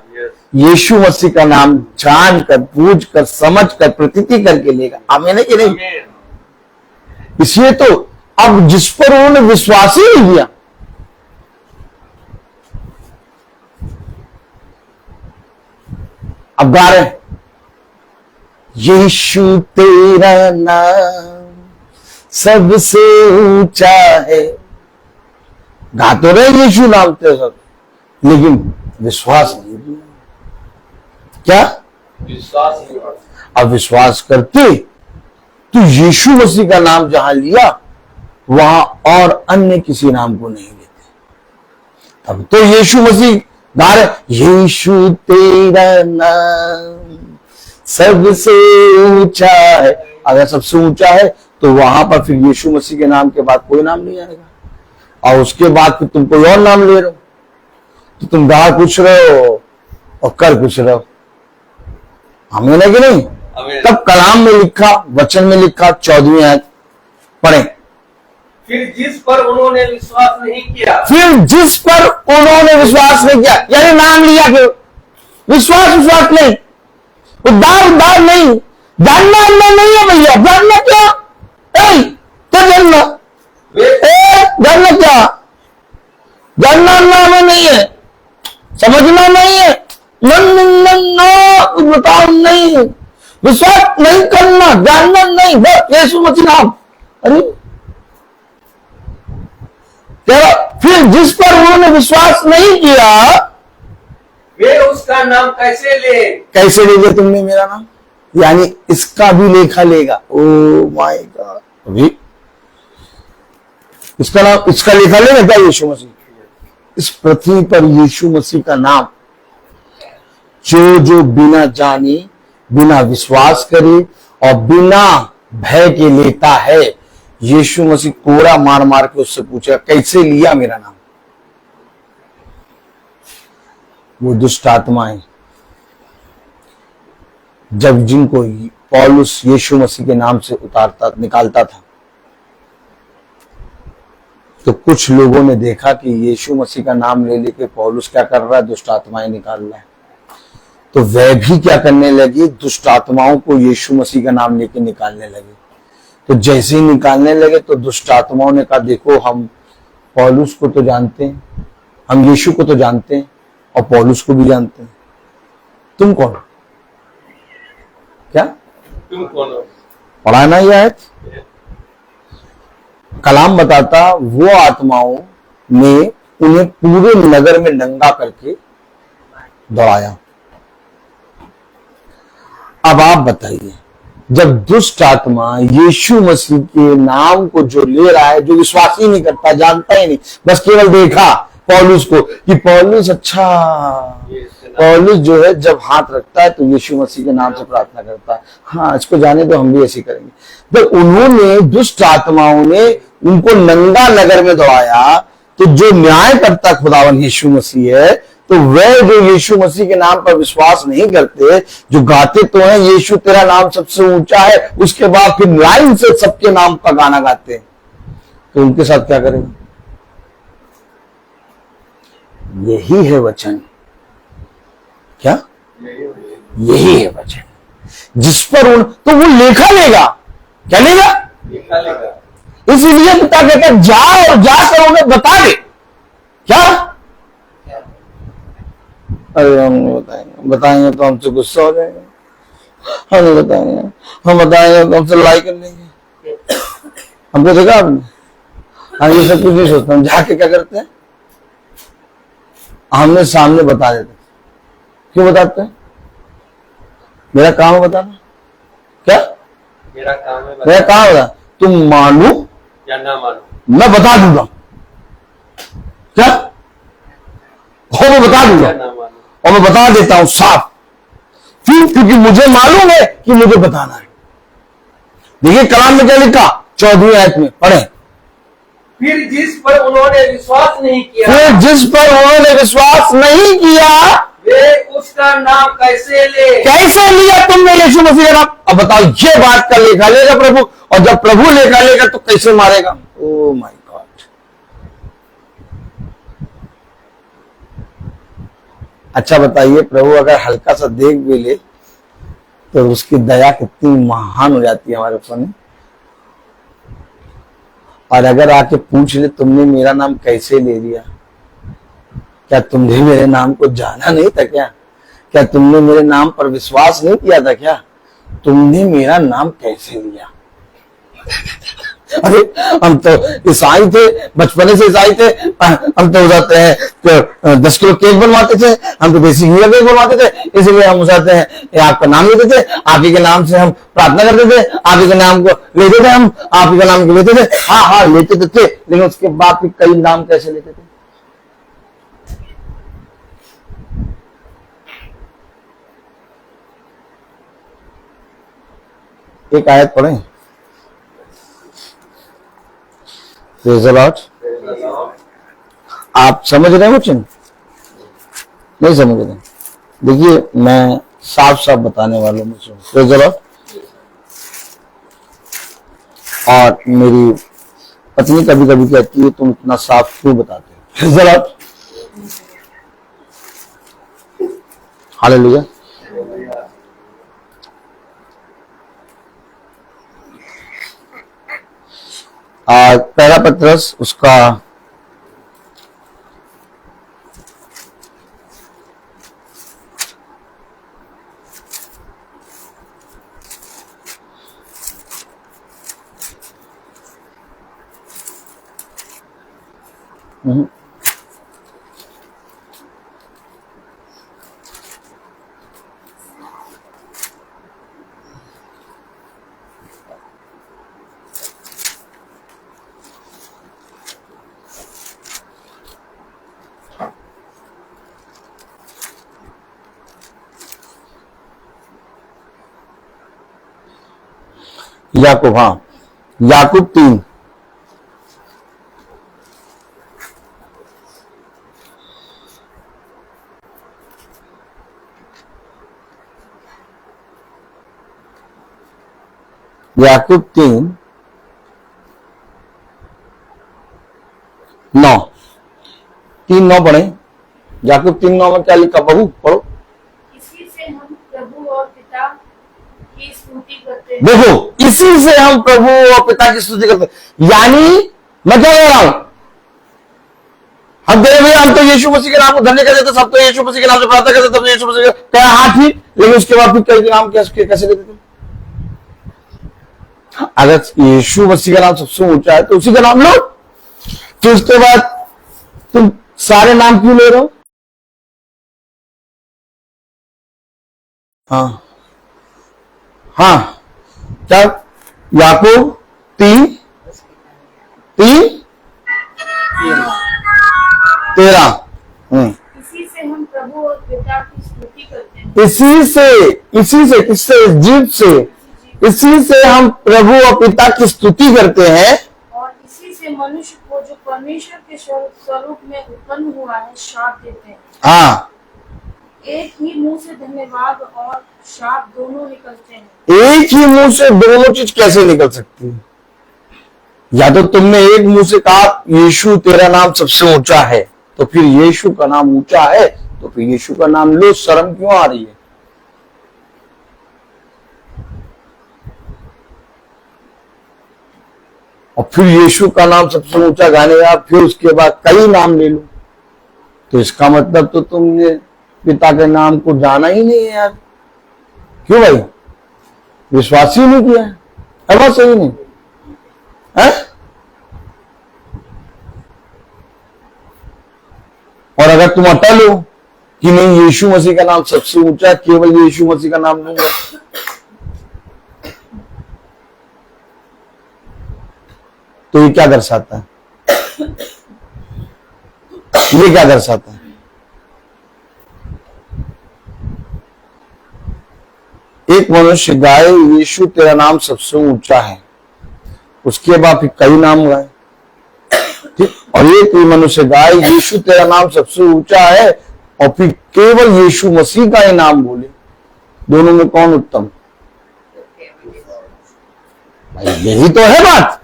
यीशु मसीह का नाम जानकर, बूझकर, समझकर, प्रतीति करके लेगा। आमीन है कि नहीं? इसलिए तो अब जिस पर उन्होंने विश्वास ही नहीं किया, अब गा रहे हैं, यीशु तेरा नाम सबसे ऊंचा है। गा तो रहे यीशु नाम तेरा सब, लेकिन विश्वास नहीं किया। क्या विश्वास नहीं हुआ। अब विश्वास करते तो यीशु मसीह का नाम जहां लिया वहां और अन्य किसी नाम को नहीं लेते। अब तो यीशु मसीह गा रहे, यीशु तेरा नाम सबसे ऊंचा है। अगर सबसे ऊंचा है तो वहां पर फिर यीशु मसीह के नाम के बाद कोई नाम नहीं आएगा, और उसके बाद फिर तुम कोई और नाम ले रहे हो, तो तुम गा कुछ रहे हो और कर कुछ रहे हो। आमीन है कि नहीं? तब कलाम में लिखा, वचन में लिखा, 14वीं आयत पढ़े, फिर जिस पर उन्होंने विश्वास नहीं किया। फिर जिस पर उन्होंने विश्वास नहीं किया, यानी नाम लिया कि विश्वास नहीं, उद्धार नहीं, जानना नहीं है भैया। जानना क्या? क्या जानना? जानना क्या? जानना हमें नहीं है, समझना नहीं है, कुछ बताओ नहीं, विश्वास नहीं करना, जानना नहीं, बस यीशु मसीह नाम। अरे क्या? फिर जिस पर उन्होंने विश्वास नहीं किया, वे उसका नाम कैसे ले? कैसे ले लिया तुमने मेरा नाम? यानी इसका भी लेखा लेगा। ओ माय गॉड, अभी इसका नाम, इसका लेखा लेगा क्या यीशु मसीह? इस पृथ्वी पर यीशु मसीह का नाम जो बिना जाने, बिना विश्वास करे और बिना भय के लेता है, यीशु मसीह कोड़ा मार मार के उससे पूछा, कैसे लिया मेरा नाम? वो दुष्ट आत्माएं जब जिनको पौलुस यीशु मसीह के नाम से निकालता था, तो कुछ लोगों ने देखा कि यीशु मसीह का नाम ले लेके पौलुस क्या कर रहा है, दुष्ट आत्माएं निकाल रहा है। तो वह भी क्या करने लगे, दुष्ट आत्माओं को यीशु मसीह का नाम लेके निकालने लगे। तो जैसे ही निकालने लगे तो दुष्ट आत्माओं ने कहा, देखो हम पौलुस को तो जानते हैं, हम यीशु को तो जानते हैं और पौलुस को भी जानते हैं, तुम कौन हो? क्या तुम कौन हो? पढ़ा ना यह आयत? कलाम बताता, वो आत्माओं ने उन्हें पूरे नगर में नंगा करके दौड़ाया। अब आप बताइए, जब दुष्ट आत्मा यीशु मसीह के नाम को जो ले रहा है, जो विश्वास ही नहीं करता, जानता ही नहीं, बस केवल देखा पौलुस को कि पौलुस, अच्छा पौलुस जो है जब हाथ रखता है तो यीशु मसीह के नाम से प्रार्थना करता है, हाँ इसको जाने तो हम भी ऐसे करेंगे। तो उन्होंने, दुष्ट आत्माओं ने उनको नंगा नगर में दौड़ाया। तो जो न्याय करता खुदावन यीशु मसीह है, तो वह जो यीशु मसीह के नाम पर विश्वास नहीं करते, जो गाते तो हैं यीशु तेरा नाम सबसे ऊंचा है, उसके बाद फिर लाइन से सबके नाम का गाना गाते हैं, तो उनके साथ क्या करेंगे? यही है वचन। क्या? यही है वचन जिस पर तो वो लेखा लेगा। क्या लेगा? लिखा लेगा। इसलिए पिता कहता है, जाओ और जाकर उन्हें बता दे। क्या? अरे हम नहीं बताएंगे, बताएंगे तो हमसे गुस्सा हो जाएगा, हम नहीं बताएंगे, हम बताएंगे तो हमसे लड़ाई कर लेंगे। हमको देखा आपने? हम ये सब कुछ नहीं सोचते, हम जाके क्या करते हैं, हमने सामने बता देते। क्यों बताते हैं? मेरा काम है बताना। क्या? मेरा काम है मेरा काम है, तुम मानो या ना मानो, मैं बता दूंगा। क्या? वो मैं बता दूंगा और मैं बता देता हूं साफ। क्यों? क्योंकि मुझे मालूम है कि मुझे बताना है। देखिए कलाम में क्या लिखा, 14वीं आयत में पढ़े। फिर जिस पर उन्होंने विश्वास नहीं किया, फिर जिस पर उन्होंने विश्वास नहीं किया वे उसका नाम कैसे लिया तुमने यीशु मसीह का नाम? अब बताओ, ये बात का लेखा लेगा प्रभु, और जब प्रभु लेखा लेगा तो कैसे मारेगा? Oh my God. अच्छा बताइए, प्रभु अगर हल्का सा देख भी ले तो उसकी दया कितनी महान हो जाती है हमारे ऊपर। और अगर आके पूछ ले तुमने मेरा नाम कैसे ले लिया, क्या तुमने मेरे नाम को जाना नहीं था क्या? क्या तुमने मेरे नाम पर विश्वास नहीं किया था क्या? तुमने मेरा नाम कैसे लिया? अरे हम तो ईसाई थे, बचपन से ईसाई थे। हम तो जाते हैं तो 10 किलो केक बनवाते थे, हम तो देसी घी का केक बनवाते थे, इसलिए हम जाते हैं आपका नाम लेते थे, आप ही के नाम से हम प्रार्थना करते थे, आप ही के नाम को लेते थे, हम आप ही के नाम को लेते थे। हाँ लेते तो थे, लेकिन उसके बाद भी कई नाम कैसे लेते थे? एक आयत पढ़ें। Praise the Lord. आप समझ रहे हो? नहीं समझ रहे? देखिए मैं साफ साफ बताने वाला हूं। Praise the Lord. और मेरी पत्नी कभी कभी कहती है तुम इतना साफ क्यों बताते हो? Praise the Lord. हालेलुया। पहला पत्रस उसका याकूब, हाँ याकूब 3 याकूब 3:9 पढ़े। याकूब 3:9 में क्या लिखा? बहू पढ़ो। इसी से हम प्रभु और पिता की स्तुति करते हैं। देखो, इसी से हम प्रभु और पिता की स्तुति करते हैं। यानी मैं क्या कह रहा हूं, हम देख भैया हम तो यीशु मसीह के नाम को धन्य कर देते, सब तो यीशु मसीह के नाम से प्रार्थना करते, तब यीशु मसीह क्या हाँ ठीक, लेकिन उसके बाद फिर कई नाम कैसे लेते थे? अगर यीशु मसीह का नाम सबसे ऊंचा है तो उसी का नाम लो, तो उसके बाद तुम सारे नाम क्यों ले रहे हो? हाँ क्या? याकूब 3:13 इसी से हम प्रभु और पिता की स्तुति करते हैं। इसी से किससे? जीव से। इसी से हम प्रभु और पिता की स्तुति करते हैं, और इसी से मनुष्य को जो परमेश्वर के स्वरूप में उत्पन्न हुआ है शाप देते हैं। हाँ, एक ही मुंह से धन्यवाद और शाप दोनों निकलते हैं। एक ही मुंह से दोनों चीज कैसे निकल सकती है? या तो तुमने एक मुंह से कहा यीशु तेरा नाम सबसे ऊंचा है, तो फिर यीशु का नाम ऊंचा है, तो फिर यीशु का नाम लो, शर्म क्यों आ रही है? और फिर यीशु का नाम सबसे ऊंचा गाने का, फिर उसके बाद कई नाम ले लो, तो इसका मतलब तो तुमने पिता के नाम को जाना ही नहीं है यार। क्यों भाई? विश्वास ही नहीं किया है, बात सही नहीं है? और अगर तुम अटल हो कि नहीं यीशु मसीह का नाम सबसे ऊंचा है, केवल यीशु मसीह का नाम लूंगा, तो ये क्या दर्शाता है? ये क्या दर्शाता है? एक मनुष्य गाए, यीशु तेरा नाम सबसे ऊंचा है। उसके बाद फिर कई नाम गाए, ठीक। और एक मनुष्य गाए, यीशु तेरा नाम सबसे ऊंचा है, और फिर केवल यीशु मसीह का ही नाम बोले। दोनों में कौन उत्तम? भाई यही तो है बात।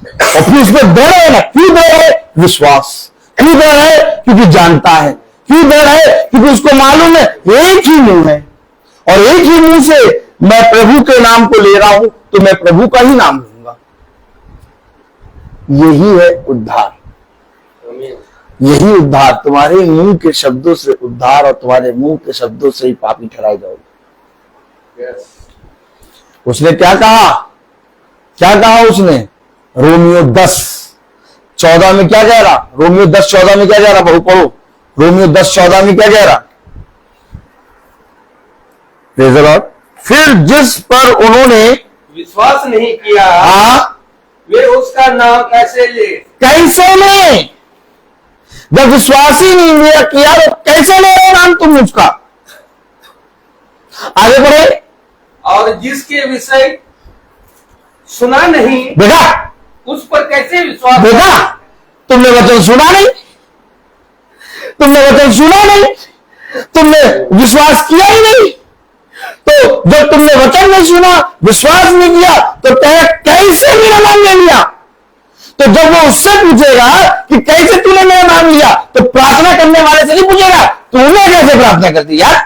और फिर उसमें डर है ना, क्यों डर है? विश्वास। क्यों डर है? क्योंकि जानता है। क्यों डर है? क्योंकि उसको मालूम है एक ही मुंह है, और एक ही मुंह से मैं प्रभु के नाम को ले रहा हूं, तो मैं प्रभु का ही नाम लूंगा। यही है उद्धार। यही उद्धार। तुम्हारे मुंह के शब्दों से उद्धार, और तुम्हारे मुंह के शब्दों से ही पापी ठहराए जाओगे। उसने क्या कहा? क्या कहा उसने? रोमियो 10:14 में क्या कह रहा? रोमियो 10:14 में क्या कह रहा? बहु पढ़ो। रोमियो 10:14 में क्या कह रहा? Praise the Lord. फिर जिस पर उन्होंने विश्वास नहीं किया, वे उसका नाम कैसे ले? कैसे ले? जब विश्वास ही नहीं लिया किया तो कैसे ले रहे नाम तुम उसका? आगे बढ़े। और जिसके विषय सुना नहीं, देखा? उस पर कैसे विश्वास? देखा? तुमने वचन सुना नहीं, तुमने वचन सुना नहीं, तुमने विश्वास किया ही नहीं। तो जब तुमने वचन नहीं सुना, विश्वास नहीं किया, तो कैसे मेरा नाम ले लिया? तो जब वो उससे पूछेगा कि कैसे तूने मेरा नाम लिया, तो प्रार्थना करने वाले से नहीं पूछेगा तूने कैसे प्रार्थना कर दी यार।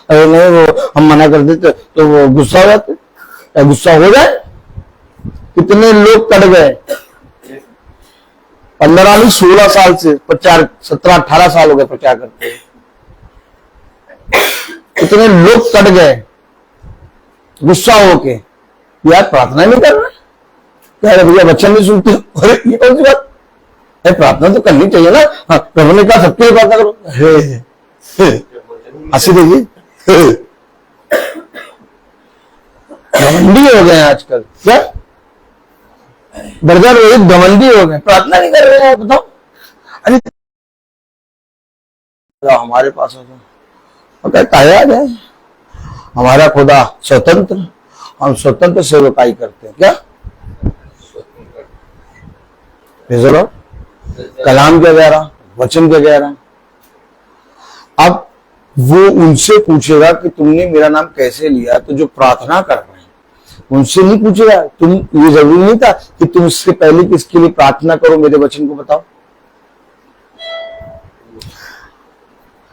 अरे नहीं, वो हम मना कर देते तो वो गुस्सा हो जाते, गुस्सा हो जाए। कितने लोग कट गए 15 नहीं 16 साल से प्रचार, 17-18 साल हो गए प्रचार करते। कितने लोग कट गए गुस्सा होके, यार प्रार्थना नहीं कर रहा, कह रहे भैया वचन नहीं सुनते। अरे ये कौन सी बात है? प्रार्थना तो करनी चाहिए ना। हाँ, प्रभु ने कहा सबके लिए प्रार्थना करो। हंसी देखिए, घमंडी हो गए आजकल। क्या ब्रदर रोहित घमंडी हो गए, प्रार्थना नहीं कर रहे हैं? बताओ। अरे हमारे पास होता तायाद है, हमारा खुदा स्वतंत्र, हम स्वतंत्र सेवकाई करते हैं। क्या कलाम क्या कह रहा, वचन क्या कह रहा? अब वो उनसे पूछेगा कि तुमने मेरा नाम कैसे लिया, तो जो प्रार्थना कर रहे हैं उनसे नहीं पूछेगा। तुम, ये जरूरी नहीं था कि तुम इससे पहले किसके लिए प्रार्थना करो, मेरे वचन को बताओ।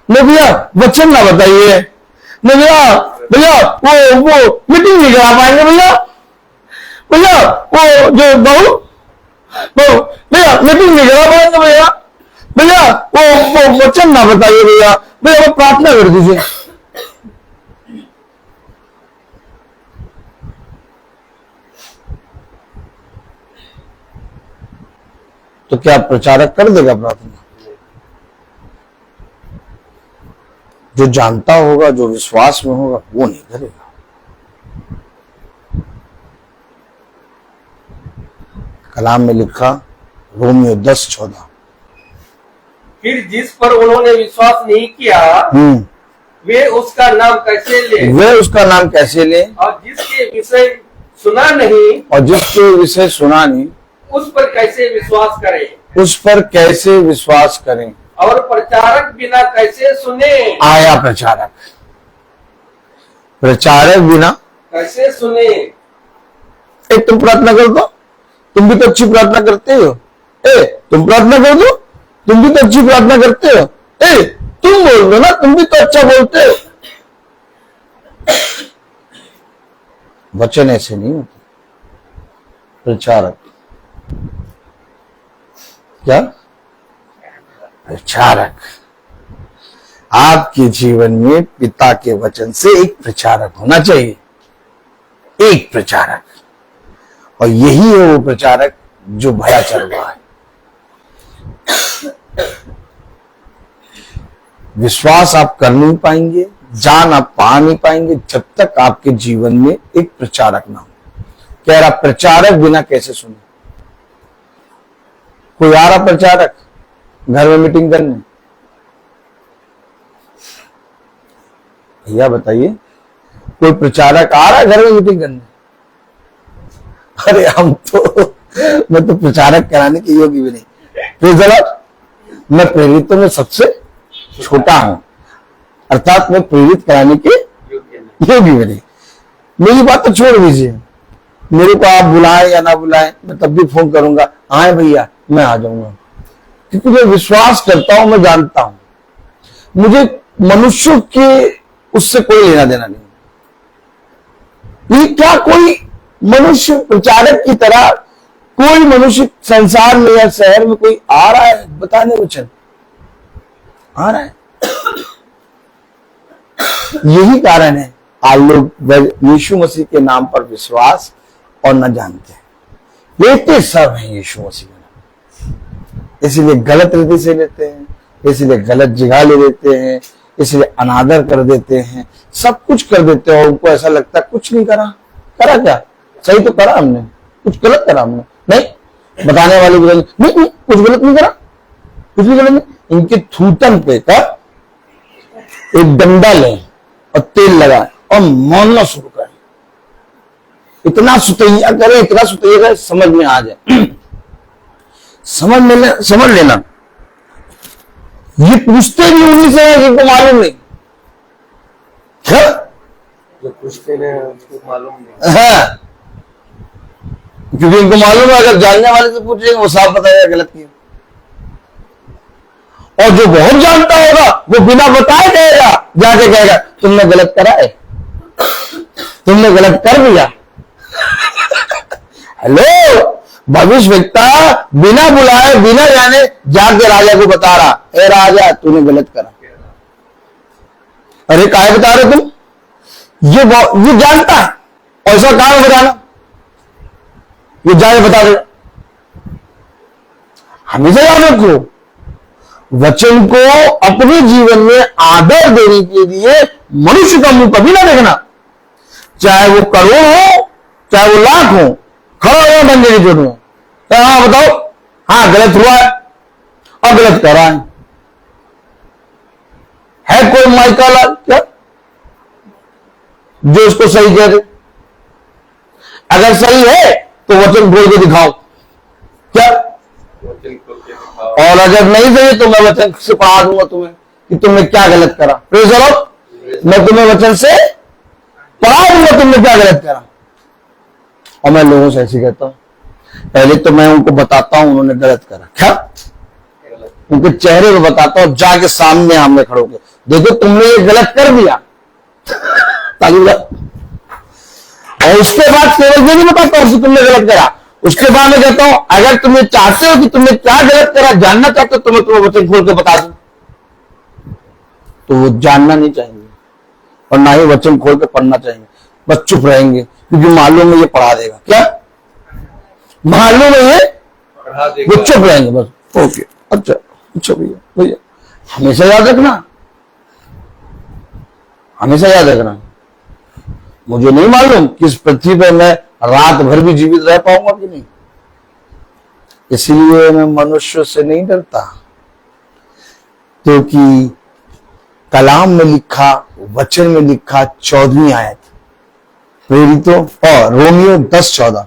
नहीं भैया वचन ना बताइए, नहीं भैया, भैया वो मीटिंग नहीं करा पाएंगे भैया, भैया वो जो बहू भैया मीटिंग नहीं करा पाएंगे भैया, भैया वो वचन ना बताइए भैया, भैया वो प्रार्थना कर दीजिए। तो क्या प्रचारक कर देगा प्रार्थना? जो जानता होगा, जो विश्वास में होगा, वो नहीं करेगा। कलाम में लिखा रोमियो 10:14। फिर जिस पर उन्होंने विश्वास नहीं किया, वे उसका नाम कैसे ले? वे उसका नाम कैसे ले? और जिसके विषय सुना नहीं, और जिसके विषय सुना नहीं, उस पर कैसे विश्वास करें? उस पर कैसे विश्वास करें? और प्रचारक बिना कैसे सुने? आया प्रचारक, प्रचारक बिना कैसे सुने? एक तुम प्रार्थना कर दो, तुम भी तो अच्छी प्रार्थना करते हो। तुम प्रार्थना कर दो, तुम भी तो अच्छी प्रार्थना करते हो। तुम बोल दो ना, तुम भी तो अच्छा बोलते हो। वचन ऐसे नहीं होते। प्रचारक क्या? प्रचारक। आपके जीवन में पिता के वचन से एक प्रचारक होना चाहिए, एक प्रचारक। और यही है वो प्रचारक जो भला चल रहा है। विश्वास आप कर नहीं पाएंगे, जान आप पा नहीं पाएंगे जब तक आपके जीवन में एक प्रचारक ना हो। कह रहा प्रचारक बिना कैसे सुने? कोई आ रहा प्रचारक घर में मीटिंग करने, भैया बताइए, कोई प्रचारक आ रहा है घर में मीटिंग करने? अरे मैं तो प्रचारक कराने के योग्य भी नहीं। Praise the Lord. मैं प्रेरितों में सबसे छोटा हूं, अर्थात मैं प्रेरित कराने के योग्य भी नहीं। मेरी बात तो छोड़ दीजिए, मेरे को आप बुलाएं या ना बुलाएं, मैं तब भी फोन करूंगा, आए भैया, मैं आ जाऊंगा, क्योंकि मैं विश्वास करता हूं, मैं जानता हूं, मुझे मनुष्यों के उससे कोई लेना देना नहीं। ये क्या कोई मनुष्य प्रचारक की तरह कोई मनुष्य संसार में या शहर में कोई आ रहा है बताने वचन? आ रहा है? यही कारण है आज लोग यीशु मसीह के नाम पर विश्वास और न जानते हैं, लेते सब हैं यीशु मसीह का नाम, इसीलिए गलत रीति से लेते हैं, इसीलिए गलत जगह ले लेते हैं, इसलिए अनादर कर देते हैं, सब कुछ कर देते हैं और उनको ऐसा लगता है कुछ नहीं करा। करा क्या? सही तो करा हमने, कुछ गलत करा हमने नहीं। बताने वाले नहीं, कुछ गलत नहीं करा, कुछ भी गलत नहीं। इनके थूथन पे का एक डंडा लें और तेल लगाए और मौनना शुरू करें, इतना सुतैया करे, इतना सुतैया करे समझ में आ जाए। समझ लेना, ये पूछते भी उन्हीं से है जिनको मालूम नहीं। क्या जो पूछते नहीं उसको मालूम नहीं। हाँ, क्योंकि इनको मालूम है अगर जानने वाले से पूछेंगे वो साफ बताएगा गलत किया, और जो बहुत जानता होगा वो बिना बताए कहेगा, जाके कहेगा तुमने गलत करा है, तुमने गलत कर दिया। हेलो, भविष्यवक्ता बिना बुलाए बिना जाने जाके राजा को बता रहा, ए राजा तूने गलत करा। अरे काहे बता रहे तुम? ये जानता है, ऐसा काम बताना, ये जाके बता दे। हमेशा याद रखो, वचन को अपने जीवन में आदर देने के लिए मनुष्य का मुंह कभी ना देखना, चाहे वो करोड़ हो चाहे वो लाख हो, खड़ा हुआ डंडे की चोट में, तो हाँ बताओ, हाँ गलत हुआ है और गलत कर रहा है कोई माइका लाल क्या जो उसको सही कह दे? अगर सही है तो वचन बोल के दिखाओ क्या, और अगर नहीं सही तो मैं वचन से पढ़ा दूंगा तुम्हें कि तुमने क्या गलत करा। Praise the Lord. मैं तुम्हें वचन से पढ़ा दूंगा तुमने क्या गलत करा। और मैं लोगों से ऐसे कहता हूं, पहले तो मैं उनको बताता हूं उन्होंने गलत करा क्या, उनके चेहरे पे बताता हूं, जाके सामने आमने खड़े होकर देखो तुमने ये गलत कर दिया, और उसके बाद केवल ये नहीं बताता हूं कि तुमने गलत करा, उसके बाद मैं कहता हूं अगर तुम चाहते हो कि तुमने क्या गलत करा जानना चाहते हो तो मैं तुम्हें वचन खोल के बता दूं, तो वो जानना नहीं चाहेंगे और ना ही वचन खोल के पढ़ना चाहेंगे, बस चुप रहेंगे क्योंकि मालूम है ये पढ़ा देगा। क्या मालूम है ये पढ़ा देगा, वो चुप रहेंगे बस। ओके, अच्छा भैया हमेशा याद रखना, हमेशा याद रखना, मुझे नहीं मालूम कि इस पृथ्वी पर मैं रात भर भी जीवित रह पाऊंगा कि नहीं, इसलिए मैं मनुष्य से नहीं डरता, क्योंकि कलाम में लिखा, वचन में लिखा 14वीं आयत प्रेरितों और रोमियो 10:14,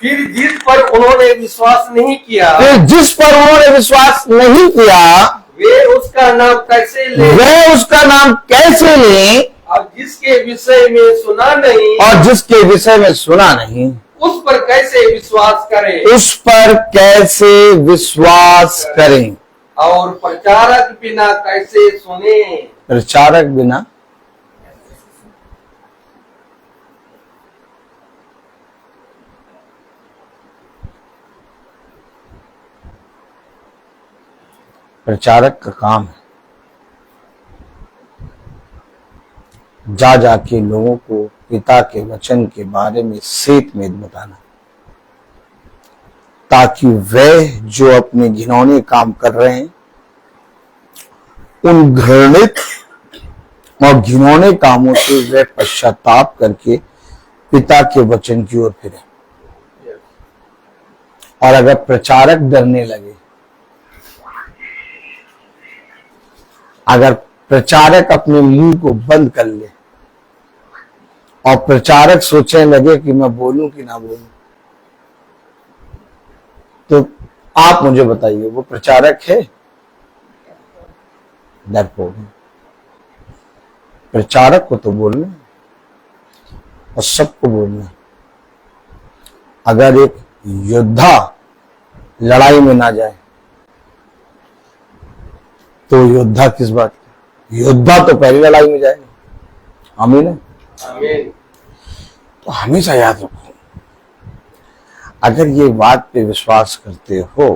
फिर जिस पर उन्होंने विश्वास नहीं किया, फिर जिस पर उन्होंने विश्वास नहीं किया वे उसका नाम कैसे ले, वे उसका नाम कैसे लें, और जिसके विषय में सुना नहीं, और जिसके विषय में सुना नहीं उस पर कैसे विश्वास करें, उस पर कैसे विश्वास करें, और प्रचारक बिना कैसे सुने। प्रचारक बिना प्रचारक का काम है जा जाके लोगों को पिता के वचन के बारे में सेत में बताना, ताकि वह जो अपने घिनौने काम कर रहे हैं उन घृणित और घिनौने कामों से वह पश्चाताप करके पिता के वचन की ओर फिरे। और अगर प्रचारक डरने लगे, अगर प्रचारक अपने मुंह को बंद कर ले और प्रचारक सोचने लगे कि मैं बोलूं कि ना बोलूं। तो आप मुझे बताइए, वो प्रचारक है? डरपोक है। प्रचारक को तो बोलना और सबको बोलना। अगर एक योद्धा लड़ाई में ना जाए तो योद्धा किस बात का? योद्धा तो पहली लड़ाई में जाएगा। आमीन है। आमीन। तो हमेशा याद रखो, अगर ये बात पे विश्वास करते हो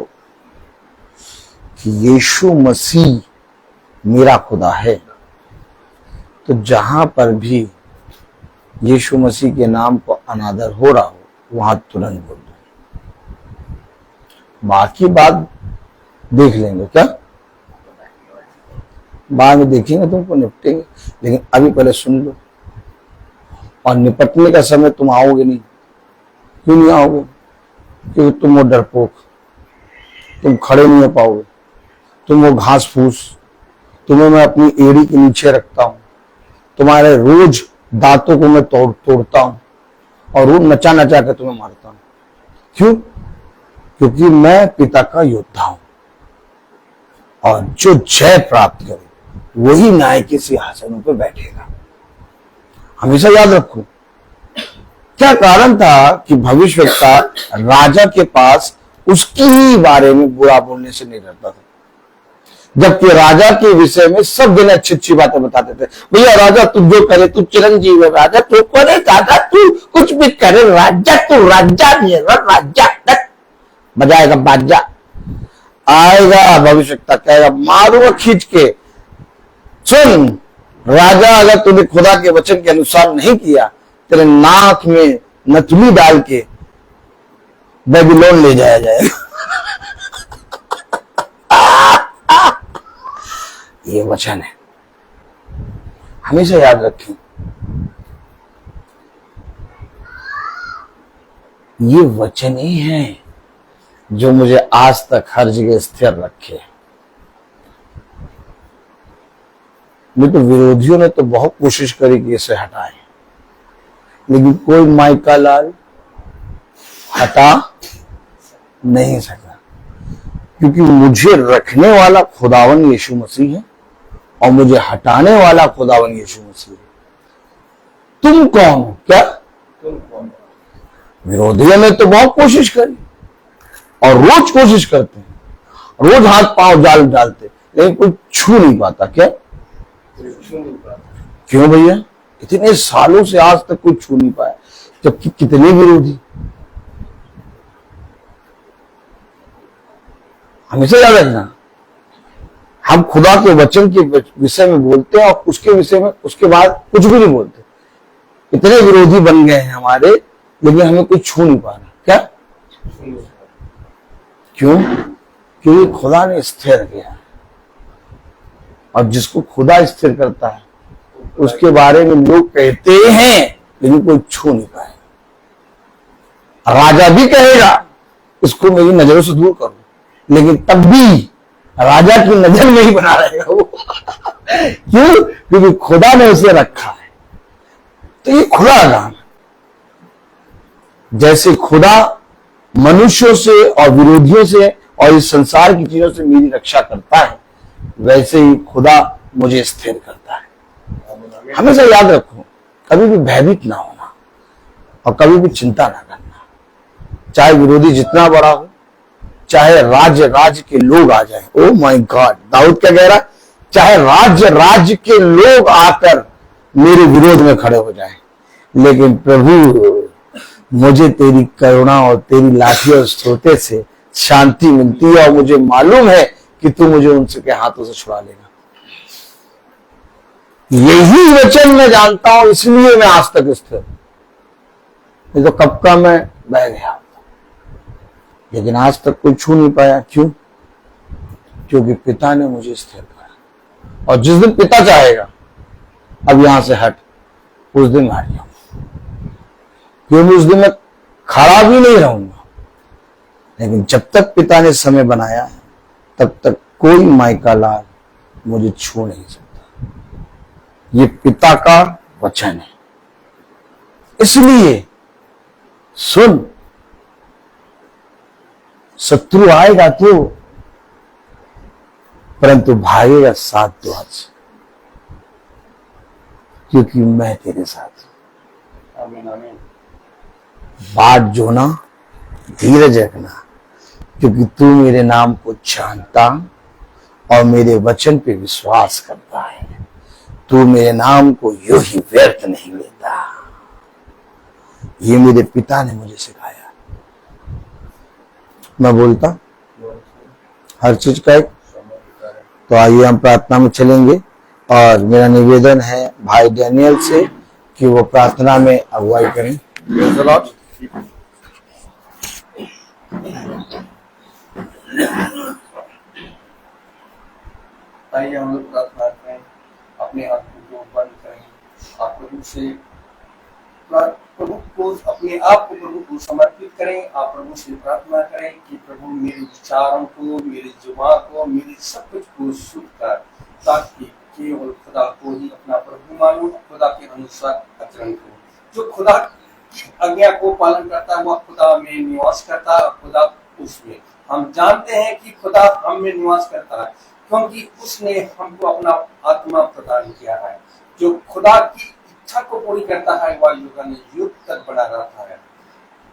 कि यीशु मसीह मेरा खुदा है, तो जहां पर भी यीशु मसीह के नाम को अनादर हो रहा हो वहां तुरंत बोल दो। बाकी बात देख लेंगे, क्या बाद में देखेंगे, तुमको निपटेंगे, लेकिन अभी पहले सुन लो। और निपटने का समय तुम आओगे नहीं। क्यों नहीं आओगे? क्योंकि तुम वो डरपोक, तुम खड़े नहीं हो पाओगे, तुम वो घास फूस, तुम्हें मैं अपनी एड़ी के नीचे रखता हूं, तुम्हारे रोज दांतों को मैं तोड़ता हूं और रोज नचा नचा के तुम्हें मारता हूं। क्यों? क्योंकि मैं पिता का योद्धा हूं, और जो जय प्राप्त करे वही न्याय के सिंहासनों पर बैठेगा। हमेशा याद रखो। क्या कारण था कि भविष्यवक्ता राजा के पास उसके ही बारे में बुरा बोलने से नहीं डरता था, जबकि राजा के विषय में सब दिन अच्छी अच्छी बातें बताते थे। भैया राजा तू जो करे, तू चिरंजीव है, राजा तू करे, दादा तू कुछ भी करे, राजा तू राजा नहीं है, राजा तक बजाएगा बाजा। आएगा भविष्यवक्ता कहेगा मारूंगा खींच के, सुन राजा, अगर तूने खुदा के वचन के अनुसार नहीं किया, तेरे नाक में नथुली डाल के बेबीलोन ले जाया जाएगा। ये वचन है, हमेशा याद रखें। ये वचन ही है जो मुझे आज तक हर जगह स्थिर रखे। नहीं तो विरोधियों ने तो बहुत कोशिश करी कि इसे हटाए, लेकिन कोई माइका लाल हटा नहीं सका, क्योंकि मुझे रखने वाला खुदावन यीशु मसीह है और मुझे हटाने वाला खुदावन यीशु मसीह है। तुम कौन हो? क्या तुम कौन? विरोधियों ने तो बहुत कोशिश करी और रोज कोशिश करते हैं, रोज हाथ पांव जाल डालते, लेकिन कोई छू नहीं पाता। क्या? क्यों भैया? इतने सालों से आज तक कोई छू नहीं पाया, जबकि कितने विरोधी। हमेशा याद रखना, हम खुदा के वचन के विषय में बोलते हैं और उसके विषय में उसके बाद कुछ भी नहीं बोलते। इतने विरोधी बन गए हैं हमारे, लेकिन हमें कोई छू नहीं पा रहा। क्या? क्यों? क्योंकि खुदा ने स्थिर किया, और जिसको खुदा स्थिर करता है उसके बारे में लोग कहते हैं, लेकिन कोई छू नहीं पाए। राजा भी कहेगा इसको मेरी नजरों से दूर करो, लेकिन तब भी राजा की नजर में ही बना रहेगा वो। क्यों? क्योंकि खुदा ने उसे रखा है। तो ये खुदा का काम है। जैसे खुदा मनुष्यों से और विरोधियों से और इस संसार की चीजों से मेरी रक्षा करता है, वैसे ही खुदा मुझे स्थिर करता है। हमेशा याद रखो, कभी भी भयभीत ना होना और कभी भी चिंता ना करना। चाहे विरोधी जितना बड़ा हो, चाहे राज्य के लोग आ जाए। ओ माय गॉड, दाऊद क्या कह रहा? चाहे राज्य के लोग आकर मेरे विरोध में खड़े हो जाए, लेकिन प्रभु मुझे तेरी करुणा और तेरी लाठी और सोते से शांति मिलती है, और मुझे मालूम है कि तू मुझे उनसे के हाथों से छुड़ा लेगा। यही वचन मैं जानता हूं, इसलिए मैं आज तक स्थिर। नहीं तो कब का मैं बह गया, लेकिन आज तक कोई छू नहीं पाया। क्यों? क्योंकि पिता ने मुझे स्थिर करा, और जिस दिन पिता चाहेगा अब यहां से हट, उस दिन मैं हट जाऊंगा। क्योंकि उस दिन मैं खड़ा भी नहीं रहूंगा, लेकिन जब तक पिता ने समय बनाया है तब तक कोई माइका लाल मुझे छू नहीं सकता। ये पिता का वचन है। इसलिए सुन, शत्रु आएगा तो, परंतु भागेगा साथ द्वार से, क्योंकि मैं तेरे साथ हूं। आमीन आमीन। बाट जोना, धीरज रखना, क्योंकि तू मेरे नाम को जानता और मेरे वचन पे विश्वास करता है। तू मेरे नाम को यूं ही व्यर्थ नहीं लेता। ये मेरे पिता ने मुझे सिखाया। मैं बोलता हर चीज का एक। तो आइए हम प्रार्थना में चलेंगे, और मेरा निवेदन है भाई डैनियल से कि वो प्रार्थना में अगुवाई करें। Praise the Lord. आइए हम लोग प्रार्थना करें, अपने आंखों को बंद करें, आप प्रभु से प्रभु को अपने आप को प्रभु को समर्पित करें। आप प्रभु से प्रार्थना करें कि प्रभु मेरे विचारों को, मेरे जुबान को, मेरे सब कुछ को शुद्ध कर, ताकि केवल खुदा को ही अपना प्रभु मानूं, खुदा के अनुसार आचरण करूं। जो खुदा की आज्ञा को पालन करता है वह खुदा में निवास करता है, खुदा उसमें। हम जानते हैं कि खुदा हम में निवास करता है, क्योंकि उसने हमको अपना आत्मा प्रदान किया है। जो खुदा की इच्छा को पूरी करता है वह युग तक बना रहता है।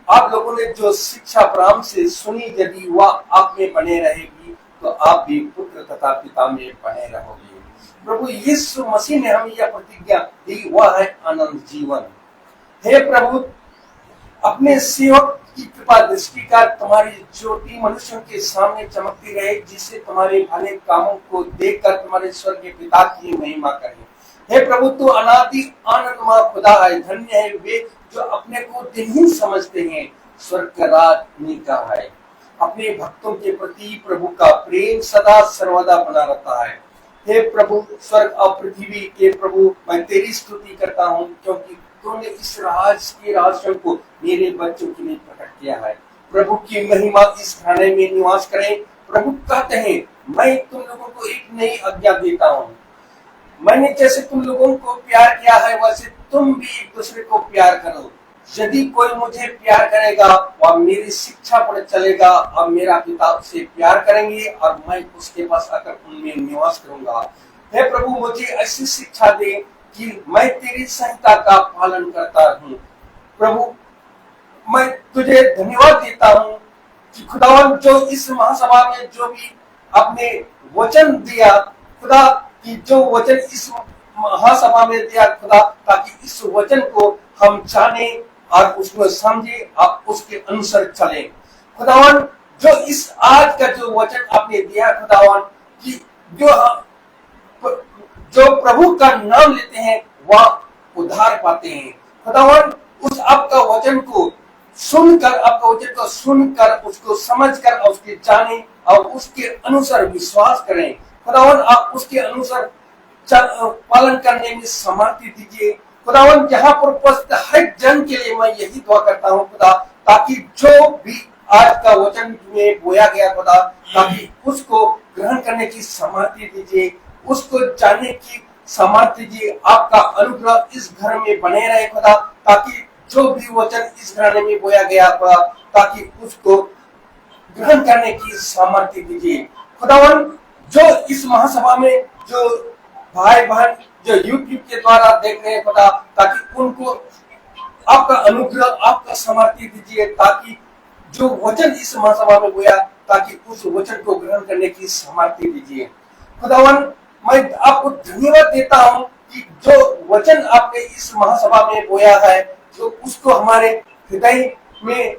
आप लोगों ने जो शिक्षा प्रारंभ से सुनी, यदि वह आप में बने रहेगी तो आप भी पुत्र तथा पिता में बने रहोगे। प्रभु यीशु मसीह ने हमें यह प्रतिज्ञा दी, वह है अनंत जीवन। हे प्रभु, अपने सेवक की कृपा दृष्टि का तुम्हारी ज्योति मनुष्यों के सामने चमकती रहे, जिससे तुम्हारे भले कामों को देखकर तुम्हारे स्वर्गीय पिता की महिमा करें। हे प्रभु, तू अनादि आनंदमय खुदा है। धन्य है वे जो अपने को दिनहीन समझते हैं, स्वर्ग का राज उन्हीं का है। अपने भक्तों के प्रति प्रभु का प्रेम सदा सर्वदा बना रहता है। हे प्रभु, स्वर्ग और पृथ्वी के प्रभु, मैं तेरी स्तुति करता हूँ, क्योंकि तूने इस राज के रहस्य को मेरे बच्चों के लिए प्रकट किया है। प्रभु की महिमा इस घराने में निवास करे। प्रभु कहते हैं, मैं तुम लोगों को एक नई आज्ञा देता हूँ। मैंने जैसे तुम लोगों को प्यार किया है, वैसे तुम भी एक दूसरे को प्यार करो। यदि कोई मुझे प्यार करेगा वह मेरी शिक्षा पर चलेगा, और मेरा पिता उसे प्यार करेंगे और मैं उसके पास आकर उनमें निवास करूंगा। हे प्रभु, मुझे ऐसी शिक्षा दे कि मैं तेरी संहिता का पालन करता हूँ। प्रभु, मैं तुझे धन्यवाद देता हूँ कि खुदावन, जो इस महासभा में जो भी आपने वचन दिया खुदा, कि जो वचन इस महासभा में दिया खुदा, ताकि इस वचन को हम जाने और उसको समझे और उसके अनुसार चले। खुदावन, जो इस आज का जो वचन आपने दिया खुदावन, कि जो प्रभु का नाम लेते हैं वह उद्धार पाते हैं। खुदावन, उस आपका वचन को सुनकर उसको समझकर उसके जाने और उसके अनुसार विश्वास करें। खुदावन, आप उसके अनुसार पालन करने में समर्थी दीजिए। खुदावन, जहाँ पर उपस्थित हर जन के लिए मैं यही दुआ करता हूँ खुदा, ताकि जो भी आज का वचन में बोया गया खुदा, ताकि उसको ग्रहण करने की समर्थी दीजिए, उसको जानने की समर्थी दीजिए। आपका अनुग्रह इस घर में बने रहे खुदा, ताकि जो भी वचन इस घर में बोया गया खुदा, ताकि उसको ग्रहण करने की सामर्थ्य दीजिए। खुदावन, जो इस महासभा में जो भाई बहन जो यूट्यूब के द्वारा देख रहे हैं खुदा, ताकि उनको आपका अनुग्रह, आपका सामर्थ्य दीजिए, ताकि जो वचन इस महासभा में बोया, ताकि उस वचन को ग्रहण करने की सामर्थ्य दीजिए। खुदावन, मैं आपको धन्यवाद देता हूँ कि जो वचन आपने इस महासभा में बोया है, जो उसको हमारे हृदय में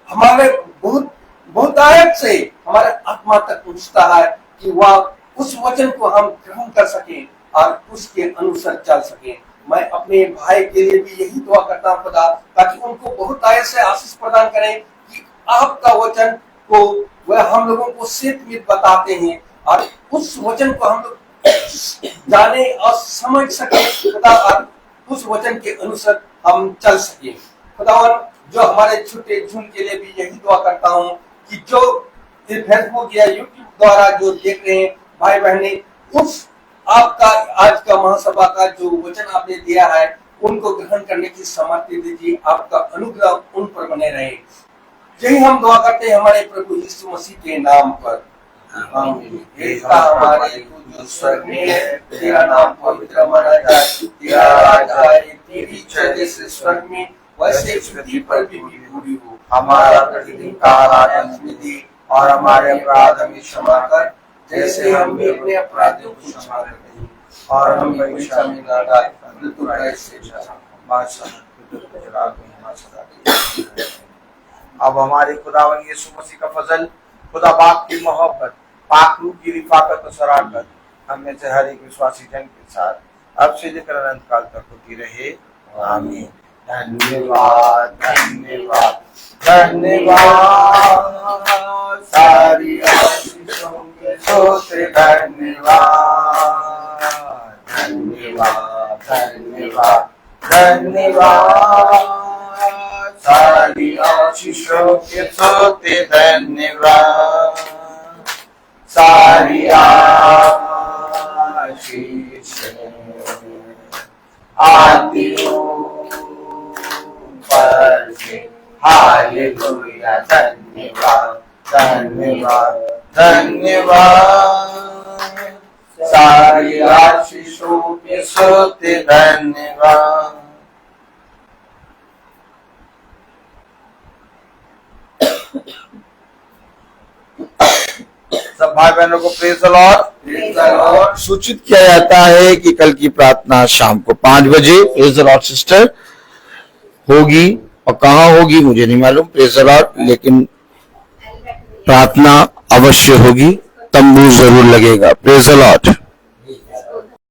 हमारे बहुतायत से हमारे आत्मा तक पहुंचता है, कि वह उस वचन को हम ग्रहण कर सके और उसके अनुसार चल सके। मैं अपने भाई के लिए भी यही दुआ करता हूँ खुदा, ताकि उनको बहुतायत से आशीष प्रदान करें, कि आपका वचन को वह हम लोगों को सीमित बताते हैं और उस वचन को हम लोग जाने और समझ सके खुदा, और उस वचन के अनुसार हम चल सके। खुदावन, जो हमारे छोटे झुंड के लिए भी यही दुआ करता हूँ कि जो फेसबुक या यूट्यूब द्वारा जो देख रहे हैं भाई बहने, उस आपका आज का महासभा का जो वचन आपने दिया है, उनको ग्रहण करने की सामर्थ्य दीजिए। आपका अनुग्रह उन पर बने रहे। यही हम दुआ करते हैं हमारे प्रभु यीशु मसीह के नाम पर। आमीन। हे पिता हमारे तू जो स्वर्ग में है, तेरा नाम पवित्र माना जाए, तेरा राज आए, तेरी इच्छा जैसे स्वर्ग में वैसे पृथ्वी पर भी पूरी हो। हमारा प्रतिदिन का आहार हमें दे और हमारे अपराध हमें क्षमा कर, जैसे हम भी अपने अपराधियों को क्षमा करते हैं, और हमें परीक्षा में न डाल, परंतु बुराई से बचा। अब हमारे खुदावन यीशु मसीह का फजल, खुदा बाप की मोहब्बत, पाक रूह की रिफाकत और शराकत हम में से हर एक विश्वासी जन के साथ अब से लेकर अनंत काल तक होती रहे। आमीन। धन्यवाद धन्यवाद धन्यवाद, सारी आशीषों के सोते धन्यवाद धन्यवाद धन्यवाद धन्यवाद, सारी आशीषों के सोते धन्यवाद, सारी आशीष आती ऊपर से। हालेलुया। धन्यवाद धन्यवाद धन्यवाद, सारी आशीषों के सोते धन्यवाद। सब भाई बहनों को प्रेज़ द लॉर्ड। सूचित किया जाता है कि कल की प्रार्थना शाम को 5 बजे प्रेज़ द लॉर्ड सिस्टर होगी, और कहाँ होगी मुझे नहीं मालूम, प्रेज़ द लॉर्ड, लेकिन प्रार्थना अवश्य होगी, तंबू जरूर लगेगा। Praise the Lord.